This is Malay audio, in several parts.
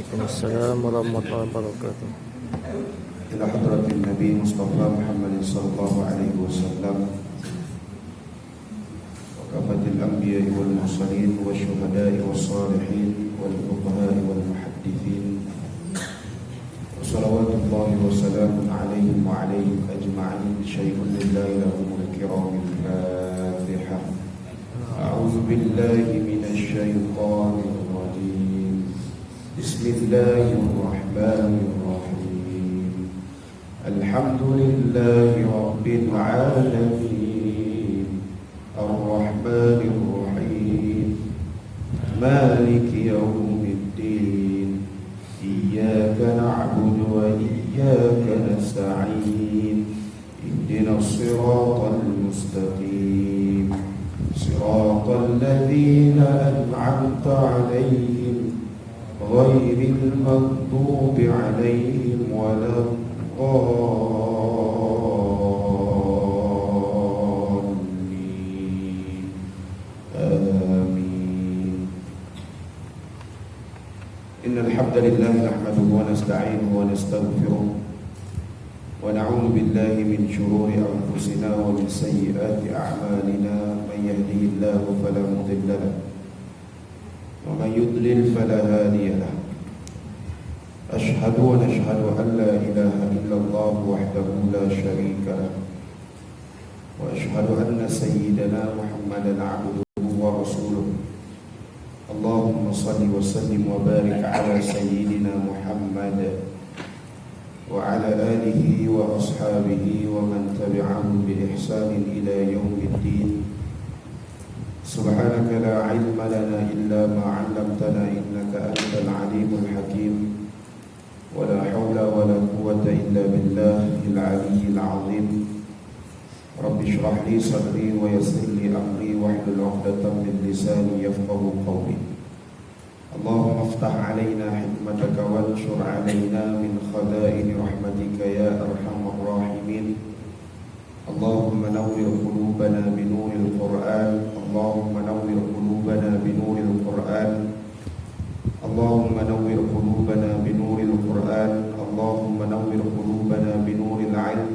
Waalaikumsalam warahmatullahi wabarakatuh. إلى حضرة النبي مصطفى محمد صلى الله عليه وسلم وكافة الأنبياء والمرسلين والشهداء والصالحين والفقهاء والمحدثين وصلوات الله وسلامه عليهم وعليهم أجمعين. شيء لله لهم الكرام الفاتحة. أعوذ بالله من الشيطان الرجيم. بسم الله الرحمن الرحيم. الحمد لله رب العالمين الرحمن الرحيم مالك يوم الدين إياك نعبد وإياك نستعين اهدنا الصراط المستقيم صراط الذين أنعمت عليهم غير المغضوب عليهم ولا الضالين آمين. إن الحمد لله نحمده ونستعينه ونستغفره ونعوذ بالله من شرور أنفسنا ومن سيئات أعمالنا. من يهده الله فلا مضل له ومن يضلل فلا هادي له. أشهد ونشهد أن لا إله إلا الله وحده لا شريك له وأشهد أن سيدنا محمدا عبده ورسوله. اللهم صل وسلم وبارك على سيدنا محمد وعلى آله وأصحابه ومن تبعهم بإحسان إلى يوم الدين. سبحانك لا علم لنا إلا ما علمتنا إنك أنت العليم الحكيم. ولا حول ولا قوة إلا بالله العلي العظيم. رب اشرح لي صدري ويسر لي أمري واحلل عقدة من لساني يفقه قولي. اللهم افتح علينا حكمتك وانشر علينا من خزائن رحمتك يا أرحم الراحمين. اللهم نور قلوبنا بنور القرآن. اللهم نور قلوبنا بنور القرآن. اللهم نور قلوبنا بنور القرآن. اللهم نور قلوبنا بنور العلم.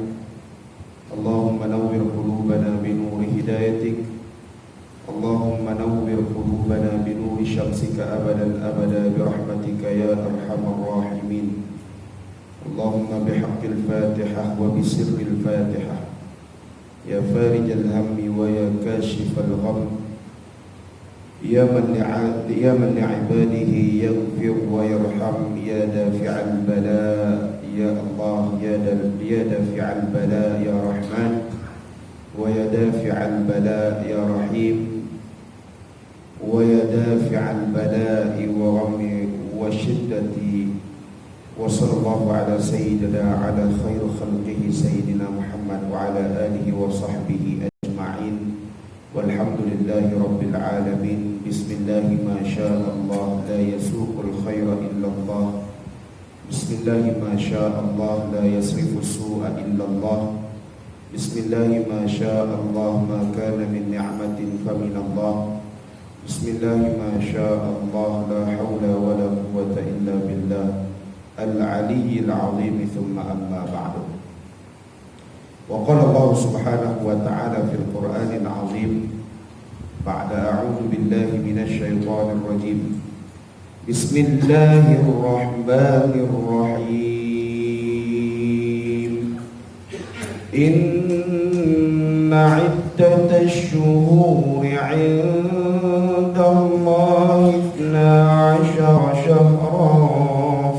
اللهم نور قلوبنا بنور هدايتك. اللهم نور قلوبنا بنور شمسك أبدا أبدا برحمتك يا أرحم الراحمين. اللهم بحق الفاتحة وبسر الفاتحة يا فارج الهم ويا كاشف الغم يا من لعباده يغفر ويرحم يا دافع البلاء يا الله يا دافع البلاء يا رحمن ويا دافع البلاء يا رحيم ويا دافع البلاء ورم وشدة. وصلى الله على سيدنا على خير خلقه سيدنا محمد وعلى آله وصحبه أجمعين والحمد لله رب العالمين. بسم الله ما شاء الله لا يسوق الخير إلا الله. بسم الله ما شاء الله لا يصرف السوء إلا الله. بسم الله ما شاء الله ما كان من نعمة فمن الله. بسم الله ما شاء الله لا حول ولا قوة إلا بالله العلي العظيم. ثم أما بعد. وقال الله سبحانه وتعالى في القرآن العظيم بعد أعوذ بالله من الشيطان الرجيم. بسم الله الرحمن الرحيم. إن عدة الشهور عند الله 12 شهرا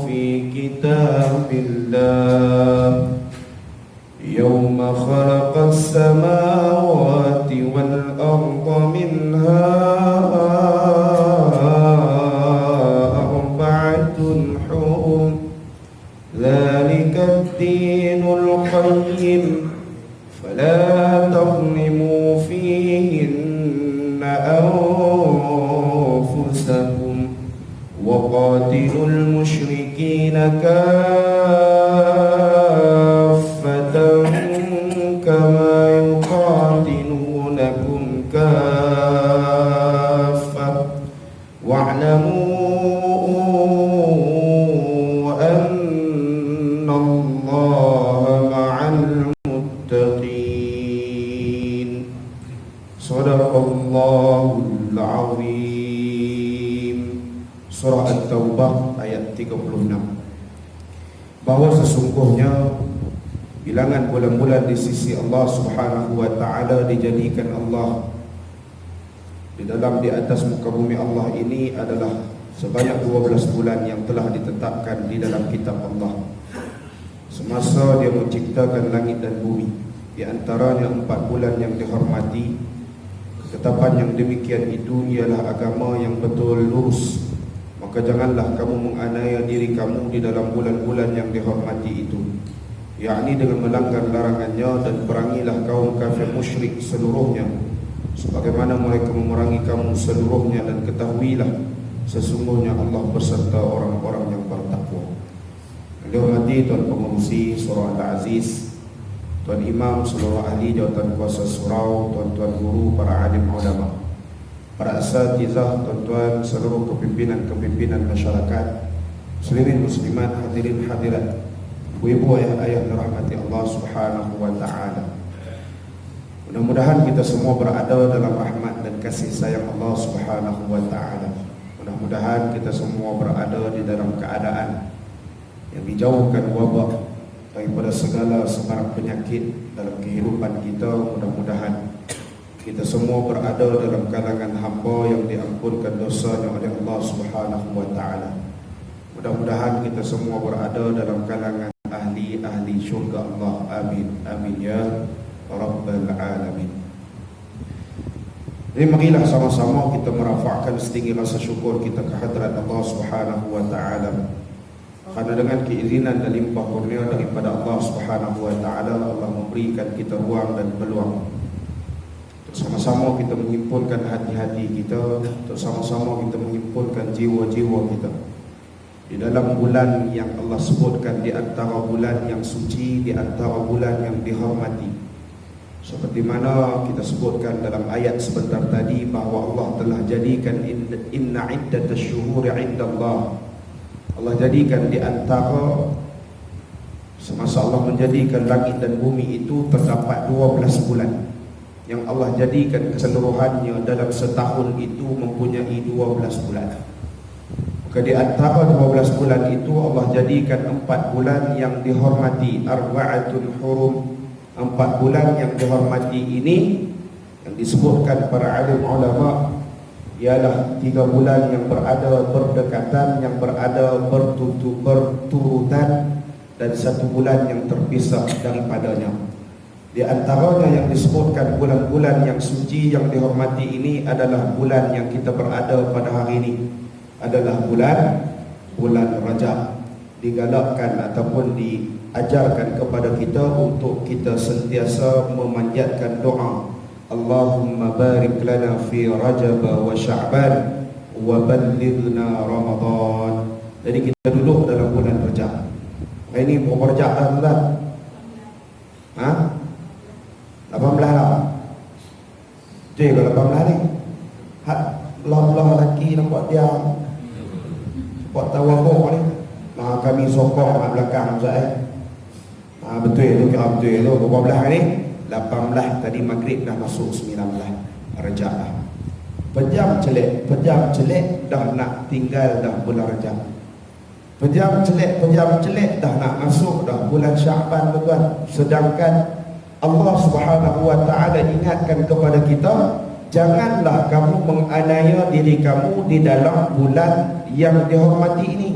في كتاب الله يوم خلق السماوات والأرض منها 4 حرم ذلك الدين القيم فلا تظلموا فيهن أنفسكم وقاتلوا المشركين كافة كما يقاتلونكم كافة واعلموا surah At-Taubah ayat 36, bahawa sesungguhnya bilangan bulan-bulan di sisi Allah Subhanahu wa taala dijadikan Allah di atas muka bumi Allah ini adalah sebanyak 12 bulan yang telah ditetapkan di dalam kitab Allah semasa Dia menciptakan langit dan bumi. Di antaranya 4 bulan yang dihormati. Ketetapan yang demikian itu ialah agama yang betul lurus. Maka janganlah kamu menganiaya diri kamu di dalam bulan-bulan yang dihormati itu, yakni dengan melanggar larangannya, dan perangilah kaum kafir musyrik seluruhnya sebagaimana mereka memerangi kamu seluruhnya, dan ketahuilah sesungguhnya Allah berserta orang-orang yang bertakwa. Yang dihormati Tuan Pengerusi Surah Al-Aziz, Tuan Imam, seluruh ahli jawatan kuasa surau, tuan-tuan guru, para alim ulama, para asatizah, tuan-tuan seluruh kepimpinan masyarakat, muslimin muslimat, hadirin hadirat, ibu-ibu, ayah-ayah dirahmati Allah Subhanahu wa taala. Mudah-mudahan kita semua berada dalam rahmat dan kasih sayang Allah Subhanahu wa taala. Mudah-mudahan kita semua berada di dalam keadaan yang dijauhkan wabak daripada segala sebarang penyakit dalam kehidupan kita. Mudah-mudahan kita semua berada dalam kalangan hamba yang diampunkan dosanya oleh Allah Subhanahu wa taala. Mudah-mudahan kita semua berada dalam kalangan ahli syurga Allah. Amin, amin ya rabbal alamin. Jadi marilah sama-sama kita merafakkan setinggi rasa syukur kita ke hadrat Allah Subhanahu wa taala. Karena dengan keizinan dan limpah kurnia daripada Allah Subhanahu wa taala, Allah memberikan kita ruang dan peluang untuk sama-sama kita menghimpunkan hati-hati kita, untuk sama-sama kita menghimpunkan jiwa-jiwa kita di dalam bulan yang Allah sebutkan di antara bulan yang suci, di antara bulan yang dihormati. Seperti mana kita sebutkan dalam ayat sebentar tadi, bahawa Allah telah jadikan inna iddatash syuhuri 'indallah, Allah jadikan di antara semasa Allah menjadikan langit dan bumi itu terdapat 12 bulan yang Allah jadikan keseluruhannya dalam setahun itu mempunyai 12 bulan. Maka di antara 12 bulan itu Allah jadikan 4 bulan yang dihormati, arba'atun hurum, 4 bulan yang dihormati ini yang disebutkan para alim ulama ialah 3 bulan yang berada berdekatan, yang berada berturutan, dan 1 bulan yang terpisah daripadanya. Di antaranya yang disebutkan bulan-bulan yang suci yang dihormati ini adalah bulan yang kita berada pada hari ini, adalah bulan Rajab. Digalakkan ataupun diajarkan kepada kita untuk kita sentiasa memanjatkan doa, Allahumma barik lana fi Rajab wa Sya'ban wa ballighna Ramadan. Jadi kita duduk dalam bulan Rajab. Ini berapa Rajab dah tuan? 18 lah. Jadi kalau 18 ni Allah lelaki nampak dia buat tawabuk ni. Kami sokong kat belakang Ustaz. Betul tu, kira betul tu. Berapa belah ni? 18, tadi maghrib dah masuk 19 Rajab dah. Pejam celek dah nak tinggal dah bulan Rajab. Pejam celek dah nak masuk dah bulan Sya'ban tuan. Sedangkan Allah Subhanahu wa taala ingatkan kepada kita, janganlah kamu menganiaya diri kamu di dalam bulan yang dihormati ini.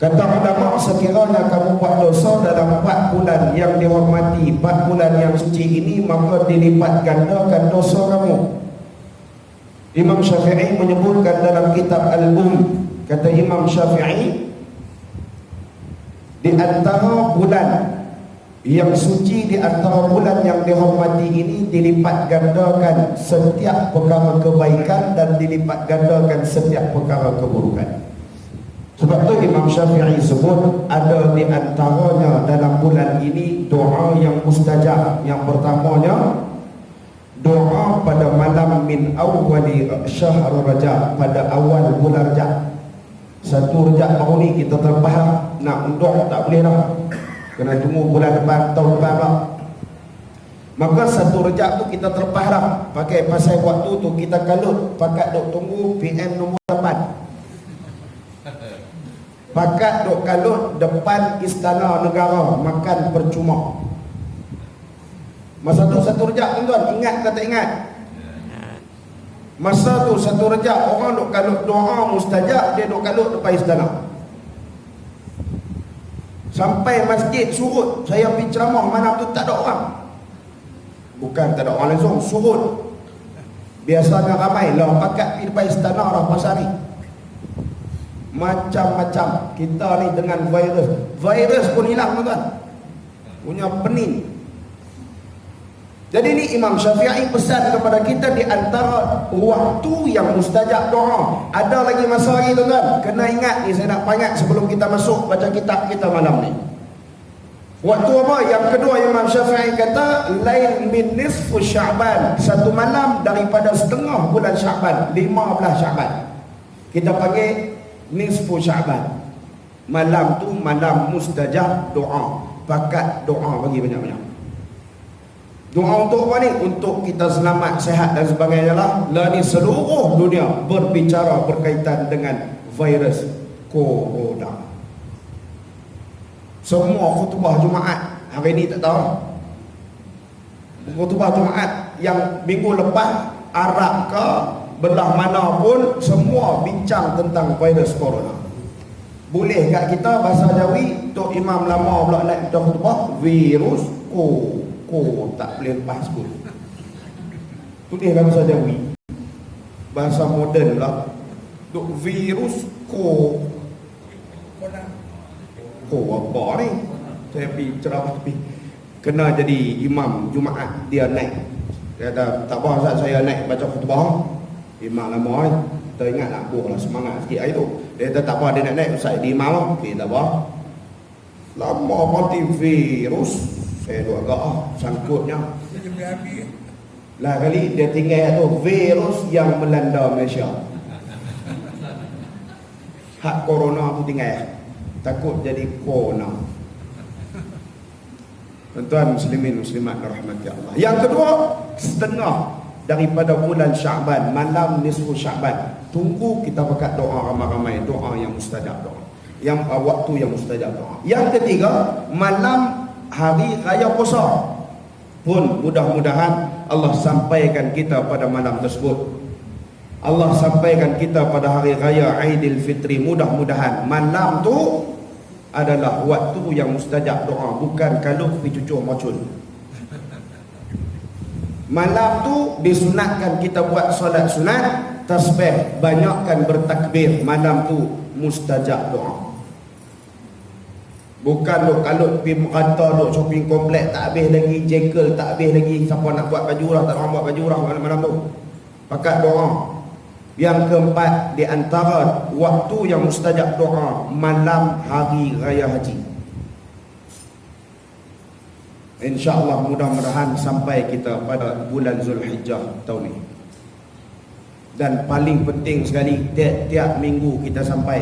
Kata ulama, sekiranya kamu buat dosa dalam 4 bulan yang dihormati, 4 bulan yang suci ini, maka dilipat gandakan dosa kamu. Imam Syafi'i menyebutkan dalam kitab Al-Um, kata Imam Syafi'i, di antara bulan yang suci, di antara bulan yang dihormati ini, dilipat gandakan setiap perkara kebaikan dan dilipat gandakan setiap perkara keburukan. Sebab tu Imam Syafi'i sebut ada di antaranya dalam bulan ini doa yang mustajab. Yang pertamanya, doa pada malam min awwali syahr Rajab, pada awal bulan Rajab. 1 Rajab baru ni kita terpaham nak undur tak boleh dah, kena tunggu bulan depan, tahun depan lah. Maka 1 Rajab tu kita terpaham pakai pasal waktu tu kita kalut pakat duk tunggu PM nombor 8. Pakat duk kalut depan istana negara makan percuma. Masa tu 1 Rejab tuan-tuan, ingat ke tak ingat? Masa tu 1 Rejab orang duk kalut doa mustajab, dia duk kalut depan istana. Sampai masjid surut, saya pergi ceramah malam tu tak ada orang. Bukan tak ada orang langsung, surut. Biasanya ramai lah pakat pergi depan istana dah pasal ni. Macam-macam kita ni dengan virus pun hilang tuan-tuan, punya pening. Jadi ni Imam Syafi'i pesan kepada kita di antara waktu yang mustajab doa. Ada lagi masa lagi tuan-tuan, kena ingat ni, saya nak pangat sebelum kita masuk baca kitab kita malam ni. Waktu apa? Yang kedua Imam Syafi'i kata lail min nisfu Sya'ban, 1 malam daripada setengah bulan Sya'ban, 15 Sya'ban. Kita panggil nisfu Sya'ban. Malam tu malam mustajab doa. Pakat doa bagi banyak-banyak. Doa untuk apa ni? Untuk kita selamat, sehat dan sebagainya lah. Lah ni seluruh dunia berbicara berkaitan dengan virus corona. Semua khutbah Jumaat hari ni tak tahu. Khutbah Jumaat yang minggu lepas, Arab ke belah mana pun, semua bincang tentang virus corona. Boleh kat kita bahasa Jawi, Tok Imam lama pula naik khutbah virus tak boleh lepas pun. Tulis dalam bahasa Jawi, bahasa moden lah. Duk virus apa ni? Saya pergi ceramah tapi kena jadi imam Jumaat, dia naik. Dia kata tak apa Ustaz, saya naik baca khutbah. Imam lama ni, kita ingat nak buah lah, semangat sikit hari tu. Dia kata tak apa, dia nak naik Ustaz di imam. Okey tak apa. Lama mati virus, saya duk agak sangkutnya. Lah kali dia tinggal tu virus yang melanda Malaysia. Hak corona tu tinggal. Takut jadi corona. Tuan-tuan muslimin muslimat rahmati Allah. Yang kedua, setengah daripada bulan Sya'ban, malam nisfu Sya'ban. Tunggu kita pakat doa ramai-ramai, doa yang mustajab doa. Yang waktu yang mustajab doa. Yang ketiga, malam hari raya puasa pun mudah-mudahan Allah sampaikan kita pada malam tersebut. Allah sampaikan kita pada hari raya Aidilfitri. Mudah-mudahan malam tu adalah waktu yang mustajab doa, bukan kalau pergi cucur macun. Malam tu disunatkan kita buat solat sunat, tasbih, banyakkan bertakbir. Malam tu mustajab doa. Bukan duk kalut pergi merata, duk shopping komplek tak habis lagi, jekel tak habis lagi, siapa nak buat baju lah, tak orang buat baju lah malam-malam tu. Pakat doa. Yang keempat, di antara waktu yang mustajab doa, malam hari raya haji. InsyaAllah mudah-mudahan sampai kita pada bulan Zulhijjah tahun ini. Dan paling penting sekali, tiap-tiap minggu kita sampai.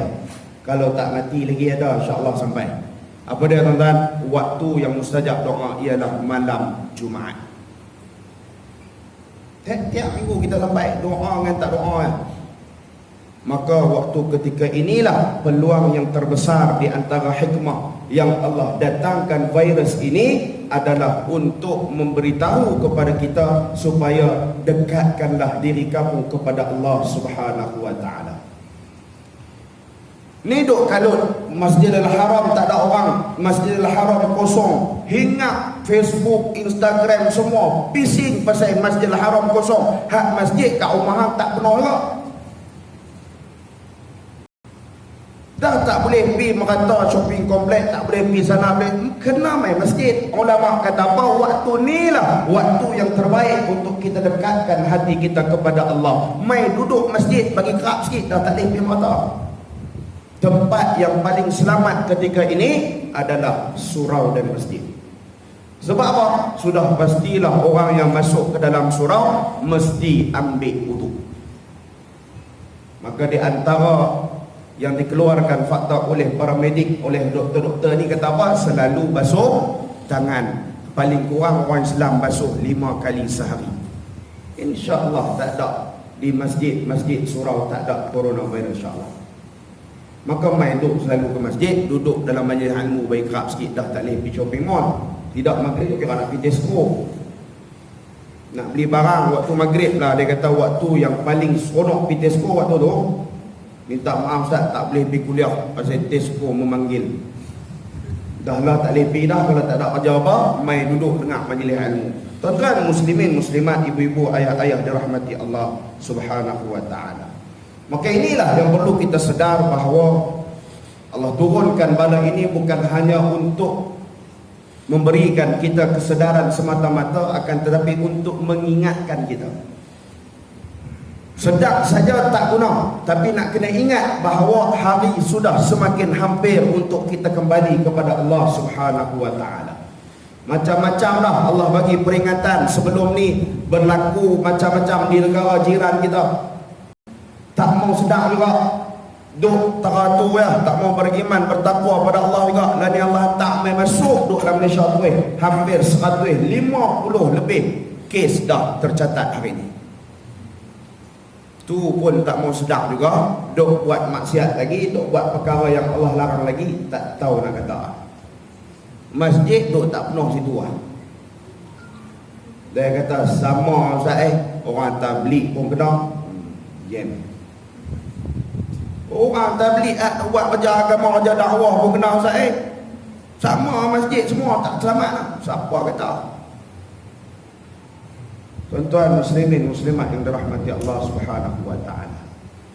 Kalau tak mati lagi ada, insyaAllah sampai. Apa dia tuan-tuan? Waktu yang mustajab doa ialah malam Jumaat. Tiap minggu kita sampai, doa dengan tak doa. Maka waktu ketika inilah peluang yang terbesar di antara hikmah yang Allah datangkan virus ini adalah untuk memberitahu kepada kita supaya dekatkanlah diri kamu kepada Allah Subhanahu wa taala. Ni duk kalut Masjidil Haram tak ada orang, Masjidil Haram kosong, hinggap Facebook, Instagram semua bising pasal Masjidil Haram kosong. Hak masjid kat rumah hang tak penuh juga. Dah tak boleh pergi merata shopping komplek, tak boleh pergi sana, boleh kena main masjid. Ulama kata apa? Waktu ni lah waktu yang terbaik untuk kita dekatkan hati kita kepada Allah. Main duduk masjid bagi kerap sikit dah tak boleh pergi merata. Tempat yang paling selamat ketika ini adalah surau dan masjid. Sebab apa? Sudah pastilah orang yang masuk ke dalam surau mesti ambil wudu. Maka di antara yang dikeluarkan fakta oleh para medik, oleh doktor-doktor ni kata apa? Selalu basuh tangan. Paling kurang orang Islam basuh 5 kali sehari. InsyaAllah tak ada di masjid surau tak ada coronavirus, insyaAllah. Maka mai duduk selalu ke masjid, duduk dalam majlis ilmu baik kerap sikit, dah tak boleh pergi shopping mall. Tidak maghrib kira nak pergi Tesco. Nak beli barang waktu maghrib lah, dia kata waktu yang paling seronok pergi Tesco waktu tu. Minta maaf Ustaz, tak boleh pergi kuliah pasal Tesco memanggil. Dah lah tak boleh pergi dah, kalau tak ada kerja apa, mai duduk dengar majlis ilmu. Tuan-tuan muslimin, muslimat, ibu-ibu, ayah-ayah dirahmati Allah Subhanahu wa taala. Maka inilah yang perlu kita sedar bahawa Allah turunkan bala ini bukan hanya untuk memberikan kita kesedaran semata-mata, akan tetapi untuk mengingatkan kita. Sedar saja tak guna, tapi nak kena ingat bahawa hari sudah semakin hampir untuk kita kembali kepada Allah Subhanahu wa taala. Macam-macam dah Allah bagi peringatan sebelum ni, berlaku macam-macam di negara jiran kita. Tak mau sedar juga, duk teratur ya, tak mau beriman bertakwa pada Allah juga. Dan Allah tak mau masuk duk dalam Malaysia tu hampir 150 lebih kes dah tercatat hari ni. Tu pun tak mau sedar juga, duk buat maksiat lagi, duk buat perkara yang Allah larang lagi, tak tahu nak kata. Masjid duk tak penuh situ lah. Dia kata sama Ustaz orang tabligh pun kena jam. Orang tabligh buat kerja agama, kerja dakwah pun kena Ustaz sama masjid semua tak selamat. Siapa kata? Tuan-tuan muslimin muslimat yang dirahmati Allah Subhanahu wa taala.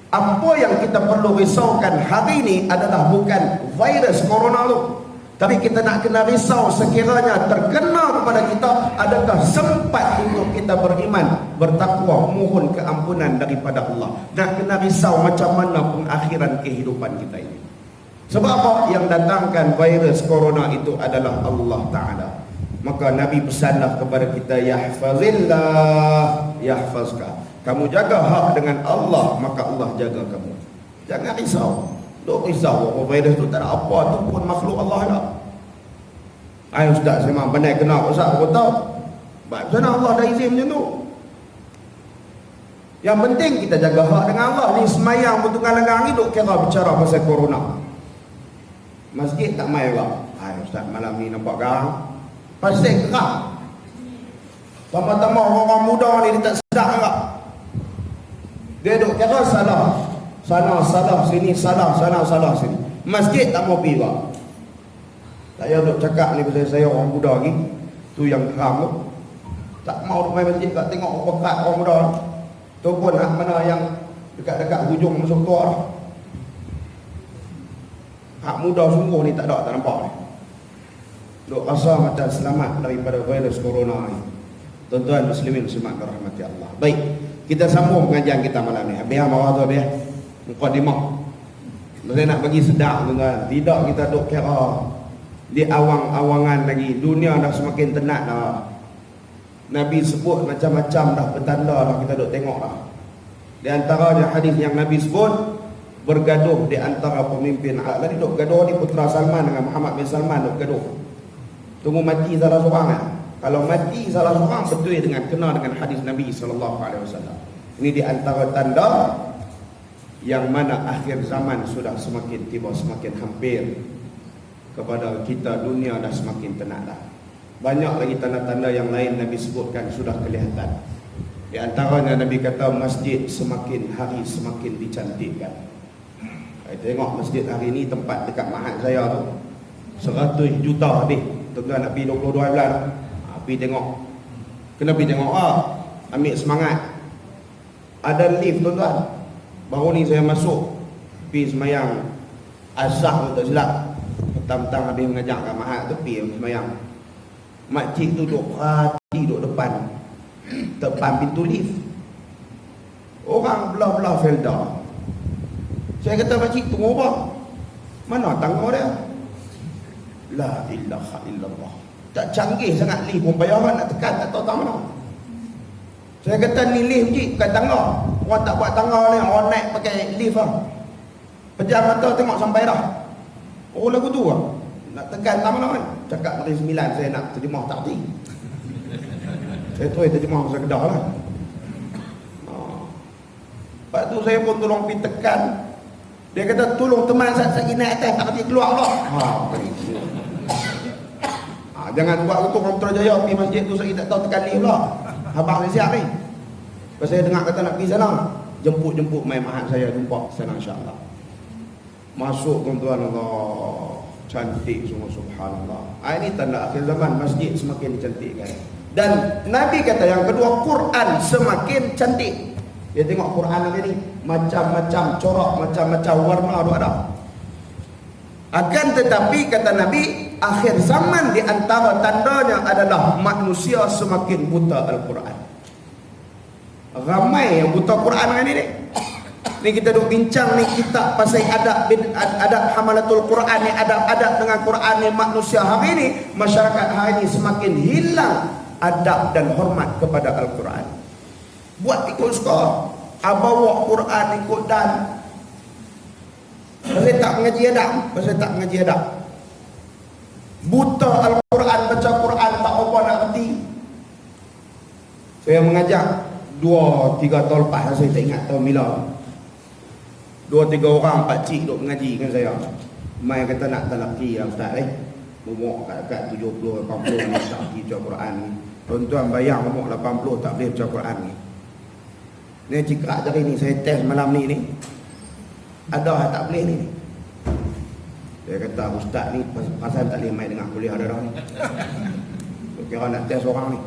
Apa yang kita perlu risaukan hari ini adalah bukan virus corona tu, tapi kita nak kena risau sekiranya terkena kepada kita, adakah sempat untuk kita beriman, bertakwa, mohon keampunan daripada Allah. Nak kena risau macam mana pengakhiran kehidupan kita ini. Sebab apa? Yang datangkan virus corona itu adalah Allah Ta'ala. Maka Nabi pesanlah kepada kita, yahfazillah yahfazka. Kamu jaga hak dengan Allah, maka Allah jaga kamu. Jangan risau. Duk risau apa virus tu tak ada apa, tu pun makhluk Allah lah. Ayo Ustaz, saya memang pandai kena Ustaz, aku tahu. Macam mana Allah dah izin macam tu? Yang penting kita jaga hak dengan Allah. Ni semayang bertunggang-langgang ni duk kira bicara pasal corona. Masjid tak mai lah. Ayo Ustaz, malam ni nampak garang pasal gerak. Tama-tama orang muda ni dia tak sedar gerak. Dia duk kira salah. Sana salah sini, salah sana salah sini. Masjid tak mau pergi juga. Saya duk cakap ni pasal saya orang muda lagi. Tu yang geram tu. Tak mau duk main masjid, tak tengok pekat orang muda. Tu pun mana yang dekat-dekat hujung masuk tua dah. Hak muda sungguh ni tak ada, tak nampak ni. Duk rasa macam selamat daripada virus corona ni. Tuan-tuan muslimin muslimat rahmati Allah. Baik, kita sambung pengajian kita malam ni. Habis marah tu habis. Mukadimah. Saya nak bagi sedar tuan-tuan. Tidak kita duk kira di awang-awangan lagi. Dunia dah semakin tenat dah. Nabi sebut macam-macam dah petanda dah kita duk tengok dah. Di antaranya hadis yang Nabi sebut, bergaduh di antara pemimpin. Lagi duk gaduh ni Putra Salman dengan Muhammad bin Salman duk gaduh. Tunggu mati salah seorang kan. Kalau mati salah seorang betul dengan kena dengan hadis Nabi SAW. Ini di antara tanda yang mana akhir zaman sudah semakin tiba, semakin hampir kepada kita. Dunia dah semakin tenat dah. Banyak lagi tanda-tanda yang lain Nabi sebutkan sudah kelihatan. Di antaranya Nabi kata masjid semakin hari semakin dicantikkan. Saya tengok masjid hari ni tempat dekat Mahat saya tu 100 juta habis. Tuan-tuan nak pergi 22 bulan, pergi tengok. Kena pergi tengok ambil semangat. Ada lift tuan-tuan. Baru ni saya masuk pergi semayang asar untuk silap. Petang-petang habis mengajar kat Mahat tu pergi semayang. Makcik tu duduk perhati duduk depan pintu lift. Orang belah-belah Felda. Saya kata makcik tunggu apa? Mana tangga dia? La ilaha illallah. Tak canggih sangat lift pun payah nak tekan tak tahu tak mana. Saya kata ni lift je bukan tangga. Orang tak buat tangga ni, orang naik pakai lift lah. Pejam mata tengok sampai dah. Oh lagu tu lah. Nak tekan tak mana kan. Cakap dari 9 saya nak terjemah tak hati. Saya terus terjemah bahasa Kedah lah. Lepas tu saya pun tolong pergi tekan. Dia kata tolong teman saya naik atas tak kerti keluar pula. Jangan buat itu orang Putrajaya pergi masjid tu saya tak tahu tekali pula. Abang saya siap ni. Lepas saya dengar kata nak pergi sana, jemput mai mahat saya jumpa sana insya-Allah. Masuk tuan-tuan, Allah cantik semua, subhanallah. Ini tanda akhir zaman, masjid semakin dicantikkan. Dan Nabi kata yang kedua, Quran semakin cantik. Dia tengok Quran ni macam-macam corak, macam-macam warna ada. Akan tetapi kata Nabi, akhir zaman di antara tandanya adalah manusia semakin buta Al-Quran. Ramai yang buta Quran kan ini. Ni kita duk bincang ni kitab pasal adab hamalatul Quran ni, adab dengan Quran ni manusia hari ni, masyarakat hari ni semakin hilang adab dan hormat kepada Al-Quran. Buat ikut suka, bawa Quran ikut dan pasal tak mengaji adab, buta Al-Quran, baca Quran tak apa nak berhenti. Saya mengajak 2-3 tahun lepas, saya tak ingat tahun bila, 2-3 orang pakcik duk mengaji dengan saya. Mai kata nak talaki lah ustaz Momok kat 70-80 ni tak pergi baca Quran ni. Tuan-tuan bayang momok 80 tak boleh baca Quran ni. Ni cikrak jari ni, saya test malam ni ada tak boleh ni. Dia kata ustaz ni pasal tak boleh main dengan kuliah dah ni. Kira nak test orang ni.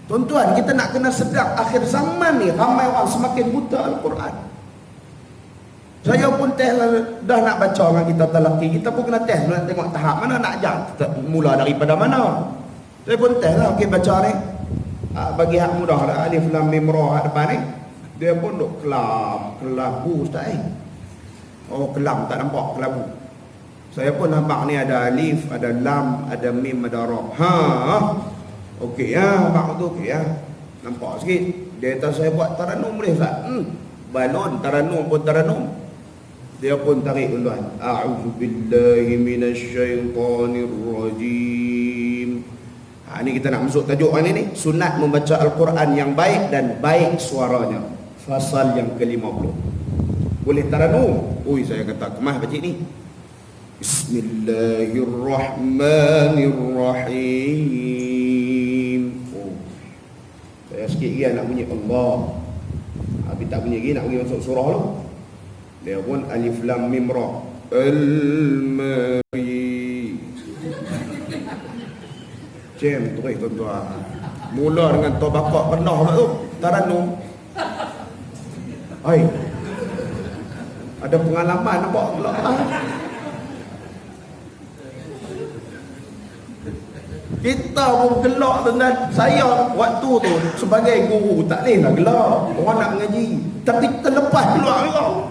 Tuan-tuan, kita nak kena sedar akhir zaman ni ramai orang semakin buta Al-Quran. Saya pun test dah nak baca dengan kita talaki, kita pun kena test, nak tengok tahap mana nak ajar, mula daripada mana. Saya pun test lah, okey baca ni bagi hak mudah lah, alif lam mim ra depan ni. Dia pun duk kelabu ustaz Oh kelam tak nampak kelabu. Saya pun nampak ni ada alif, ada lam, ada mim, ada ra. Okey ya, nampak tu okey ya. Nampak sikit. Dia kata saya buat taranum boleh ustaz? Balon taranum pun taranum. Dia pun tarik duluan. A'udzubillahi minasyaitonirrajim. Ni kita nak masuk tajuk ni. Sunat membaca Al-Quran yang baik dan baik suaranya. Fasal yang ke-50. Boleh taranum. Saya kata kemah baca ni. Bismillahirrahmanirrahim. Saya sikit lagi nak bunyi Allah. Habis tak bunyi lagi nak pergi masuk surah tu. Dia pun alif lam mim ra. Al-Mari. Cem terus tuan-tuan. Mula dengan tobakak penuh tu. Taranum. Ada pengalaman nampak pula. Kita pun gelak dengan saya waktu tu sebagai guru tak boleh lah gelak. Orang nak mengaji. Tapi terlepas gelak kau.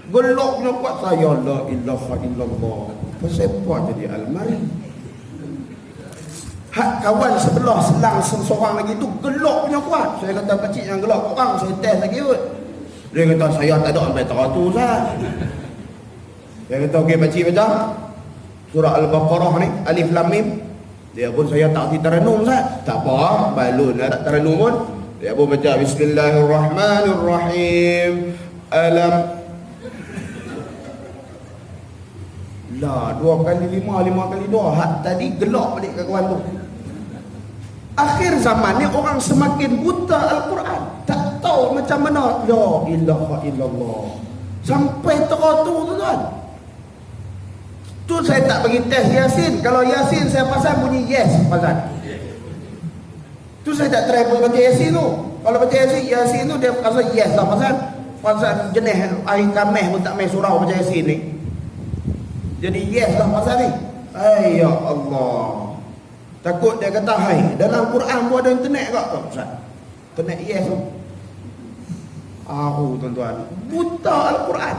Gelak punya kuat saya la ilaha illallah. Pasal apa jadi almari? Hak kawan sebelah selang seorang lagi tu gelak punya kuat. Saya kata pakcik yang gelak orang, saya test lagi kot. Dia kata saya tak ada sampai teratur Ustaz. Dia kata okey pakcik baca surah Al-Baqarah ni alif lam mim. Dia pun saya tak hati taranum Ustaz. Tak apa, balun tak taranum pun. Dia pun baca bismillahirrahmanirrahim. Alam lah 2 kali 5, 5 kali 2. Hak tadi gelak balik ke kawan tu. Akhir zaman ni orang semakin buta Al-Quran. Tak tahu macam mana. La ilaha illallah. Sampai teratur tu tuan. Tu saya tak bagi test Yasin. Kalau Yasin saya pasal bunyi yes pasal. Tu saya tak try baca Yasin tu. Kalau baca Yasin tu dia pasal yes lah pasal jenis air kameh pun tak main surau baca Yasin ni. Jadi yes lah pasal ni. Ya Allah. Takut dia kata dalam Quran pun ada internet ke Ustaz? Internet yes tu. Tuan-tuan, buta Al-Quran.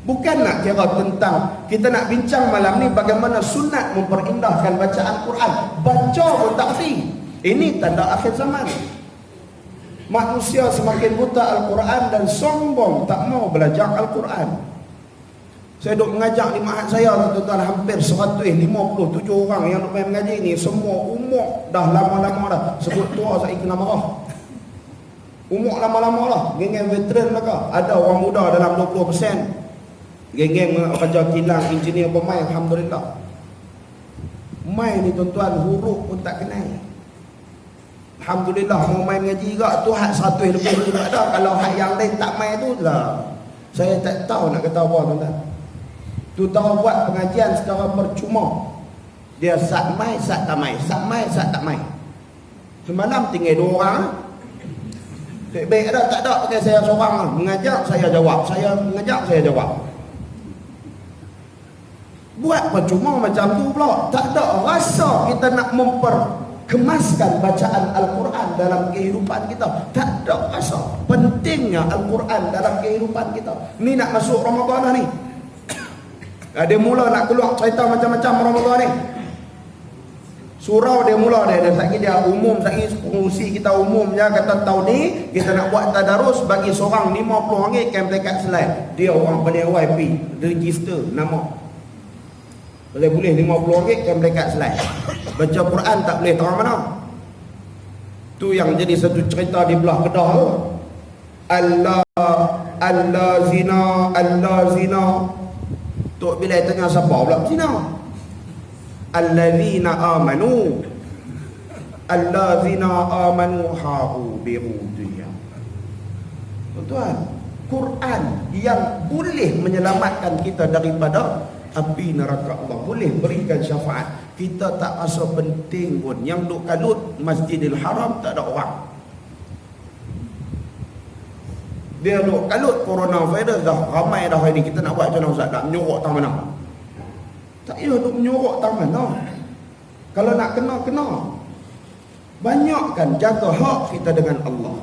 Bukan nak kira tentang, kita nak bincang malam ni bagaimana sunat memperindahkan bacaan Quran. Baca pun tak kerti. Ini tanda akhir zaman. Manusia semakin buta Al-Quran dan sombong tak mau belajar Al-Quran. Saya duk mengajak di mahat saya tuan-tuan, hampir 157 orang yang duk main mengaji ni, semua umur dah lama-lama dah. Sebut tua saya kena marah. Umur lama-lama lah, geng veteran lah. Ada orang muda dalam 20%, Geng-geng kerja kilang, engineer pemain, alhamdulillah. Main ni tuan-tuan, huruf pun tak kenal. Alhamdulillah, mau main ngaji juga tu hak 100 lebih juga dah. Kalau hak yang lain tak main tu lah, saya tak tahu nak kata apa tuan-tuan. Tu tahu buat pengajian secara percuma. Dia sat mai, sat tak mai, sat mai, sat tak mai. Semalam tinggal 2 orang. Baik ada tak ada pakai saya seorang mengajar saya jawab, saya mengajar saya jawab. Buat percuma macam tu pula. Tak ada rasa kita nak memperkemaskan bacaan Al-Quran dalam kehidupan kita. Tak ada rasa pentingnya Al-Quran dalam kehidupan kita. Ni nak masuk Ramadan dah ni. Dia mula nak keluar cerita macam-macam Ramadan ni. Surau dia mula dia sakit dia umum sakit pengurusi kita umum je kata tahun ni kita nak buat tadarus bagi seorang RM50 camp dekat Selai. Dia orang peniawai pi register nama. Boleh RM50 camp dekat Selai. Baca Quran tak boleh tahu mana. Tu yang jadi satu cerita di belah Kedah tu. Allah zina. Tok bila tanya siapa pula zina? Allazina amanu ha'u bi'udiyah. Tuan, Quran yang boleh menyelamatkan kita daripada api neraka Allah, boleh berikan syafaat. Kita tak rasa penting pun. Yang duk kalut Masjidil Haram tak ada orang. Dia duk kalut coronavirus dah ramai dah hari ni. Kita nak buat macam mana Ustaz? Nak menyorok tang mana? Tak payah duk menyorok tang mana. Kalau nak kena. Banyakkan jaga hak kita dengan Allah.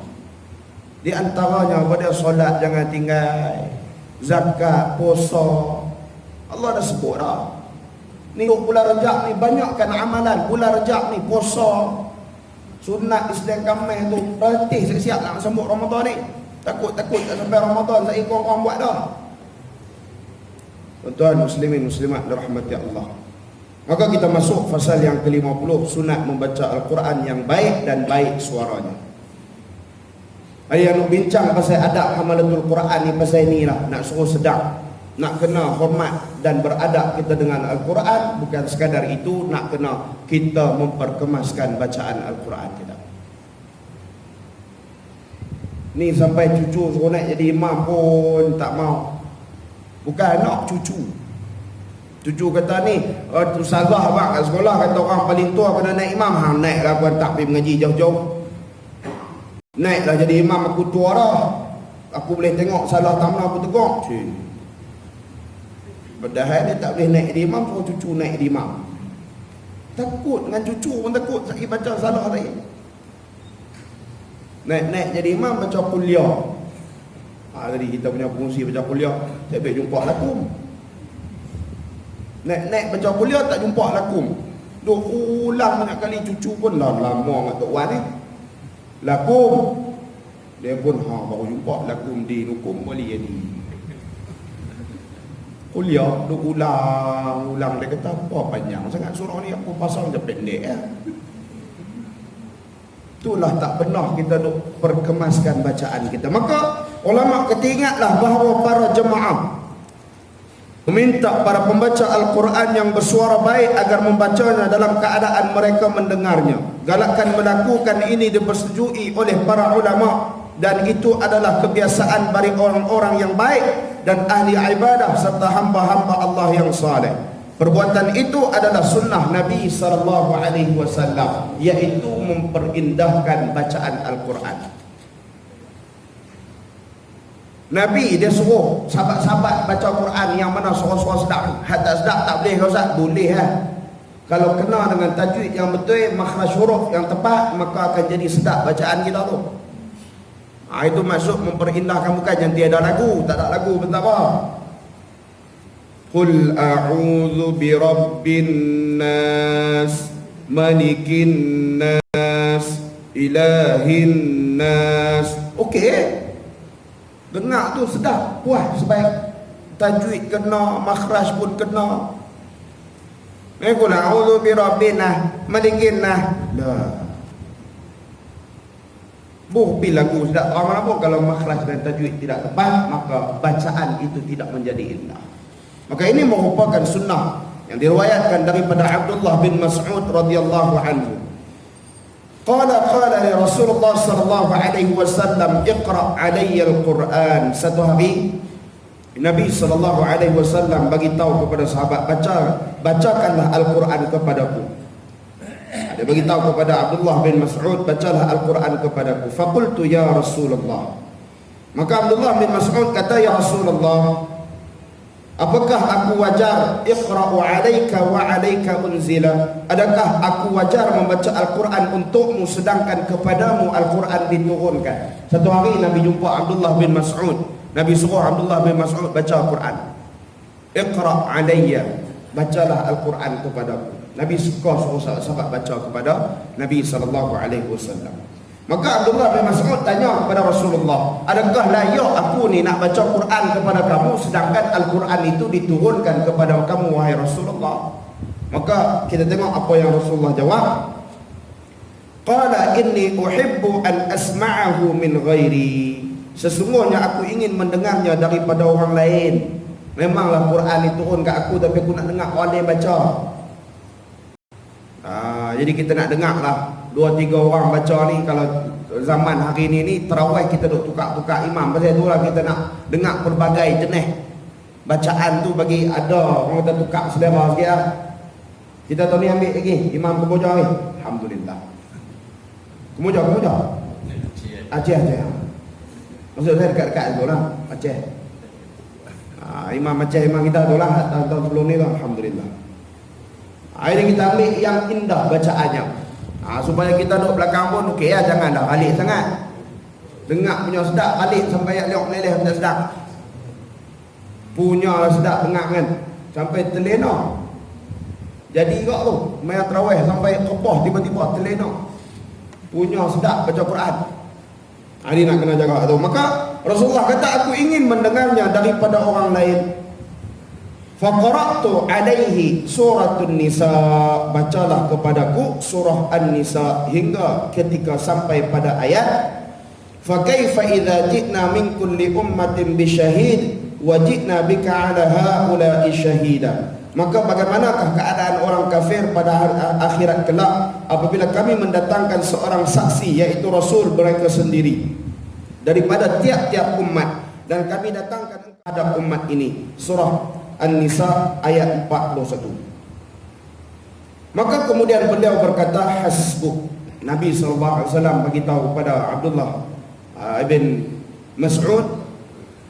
Di antaranya pada solat jangan tinggal, zakat, puasa. Allah dah sebut dah. Ni bulan Rajab ni banyakkan amalan. Bulan Rajab ni puasa, sunat Islam Kamil tu berhenti siap-siap nak sambut Ramadan ni. Takut tak sampai Ramadan saya korang buat dah. Tuan-tuan muslimin muslimat dirahmati Allah. Maka kita masuk fasal yang ke-50, sunat membaca Al-Quran yang baik dan baik suaranya. Hari yang nak bincang pasal adab hamalatul Quran ni pasal ni lah, nak suruh sedap. Nak kena hormat dan beradab kita dengan Al-Quran. Bukan sekadar itu, nak kena kita memperkemaskan bacaan Al-Quran kita. Ni sampai cucu suruh naik jadi imam pun tak mau. Bukan anak, cucu. Cucu kata ni, ustazah abang kat sekolah kata orang paling tua kena naik imam. Naiklah aku tak pergi mengaji jauh-jauh. Naiklah jadi imam, aku tua dah. Aku boleh tengok salah tamna aku tegak. Padahal dia tak boleh naik di imam, suruh cucu naik di imam. Takut dengan cucu pun takut sakit baca salah lagi. Naik jadi imam baca kuliah. Tadi kita punya fungsi baca kuliah, tak boleh jumpa lakum. Naik baca kuliah tak jumpa lakum. Duk ulang banyak kali, cucu pun lama dengan Tok Wan ni. Lakum. Dia pun baru jumpa lakum di nukum wali jadi. Kuliah duk ulang dia kata apa panjang sangat surah ni, aku pasang je pendek ya. Itulah tak pernah kita duk perkemaskan bacaan kita. Maka ulama kata ingatlah bahawa para jemaah meminta para pembaca Al-Quran yang bersuara baik agar membacanya dalam keadaan mereka mendengarnya. Galakkan melakukan ini dipersetujui oleh para ulama, dan itu adalah kebiasaan bagi orang-orang yang baik dan ahli ibadah serta hamba-hamba Allah yang saleh. Perbuatan itu adalah sunnah Nabi SAW, iaitu memperindahkan bacaan Al-Quran. Nabi dia suruh sahabat-sahabat baca Quran yang mana suara-suara sedap. Hak tak sedap tak boleh ke Ustaz? Boleh lah. Kalau kena dengan tajwid yang betul, makhraj huruf yang tepat, maka akan jadi sedap bacaan kita tu. Itu maksud memperindahkan, bukan yang tiada lagu. Tak ada lagu pun tak apa. Qul a'udzu birabbin nas, malikin nas, ilahin nas. Okey. Dengar tu sedap, puas, sebaik tajwid kena, makhraj pun kena. Qul a'udzu birabbin nas, malikin nas. Dah. Pi lagu tidak terang mana pun, kalau makhraj dan tajwid tidak tepat, maka bacaan itu tidak menjadi indah. Maka ini merupakan sunnah yang diriwayatkan daripada Abdullah bin Mas'ud radhiyallahu anhu. Qala li Rasulullah sallallahu alaihi wasallam, "Iqra' alayya al-Quran." Satu hari Nabi sallallahu alaihi wasallam bagi tahu kepada sahabat, bacakanlah Al-Quran kepadaku. Dia bagi tahu kepada Abdullah bin Mas'ud, bacalah Al-Quran kepadaku. Faqultu ya Rasulullah. Maka Abdullah bin Mas'ud kata, ya Rasulullah, apakah aku wajar iqra'u alayka wa alayka unzila? Adakah aku wajar membaca Al-Quran untukmu sedangkan kepadamu Al-Quran diturunkan? Satu hari Nabi jumpa Abdullah bin Mas'ud. Nabi suruh Abdullah bin Mas'ud baca Al-Quran. Iqra' alayya, bacalah Al-Quran kepadaku. Nabi suka suruh sahabat baca kepada Nabi sallallahu alaihi wasallam. Maka Abdullah bin Mas'ud tanya kepada Rasulullah, adakah layak aku ni nak baca Quran kepada kamu sedangkan Al-Quran itu diturunkan kepada kamu wahai Rasulullah? Maka kita tengok apa yang Rasulullah jawab. Qala inni uhibbu an asma'ahu min ghairi. Sesungguhnya aku ingin mendengarnya daripada orang lain. Memanglah Quran diturun ke aku, tapi aku nak dengar orang lain baca. Jadi kita nak dengar lah 2-3 orang baca ni. Kalau zaman hari ni tarawih kita duk tukar-tukar imam. Pasal itulah kita nak dengar pelbagai jenis bacaan tu, bagi ada orang kata tukar selera sikit lah. Kita tahu ni ambil lagi imam kemuja ni. Alhamdulillah. Kemuja Aceh. Maksud saya dekat-dekat tu lah, Aceh. Imam Aceh, imam kita tu lah tahun sebelum ni lah. Alhamdulillah. Ini kita ambil yang indah bacaannya, supaya kita duduk belakang pun okey ya, jangan dah balik sangat. Dengar punya sedap, balik sampai liok meleleh punya sedap. Punya lah sedap dengar kan, sampai terlena. Jadi juga tu, main tarawih sampai kopoh tiba-tiba terlena. Punya sedap baca Quran. Ini nak kena jaga tu. Maka Rasulullah kata, aku ingin mendengarnya daripada orang lain. Faqara'tu alaihi suratun nisa, bacalah kepadaku surah An-Nisa hingga ketika sampai pada ayat fa kaifa idza ji'na min kulli ummatin bisyahid wa ji'na bika 'ala haula'i syahida. Maka bagaimanakah keadaan orang kafir pada akhirat kelak apabila kami mendatangkan seorang saksi, yaitu Rasul mereka sendiri daripada tiap-tiap umat, dan kami datangkan kepada umat ini. Surah An-Nisa ayat 41. Maka kemudian beliau berkata, hasbuk. Nabi SAW beritahu kepada Abdullah bin Mas'ud,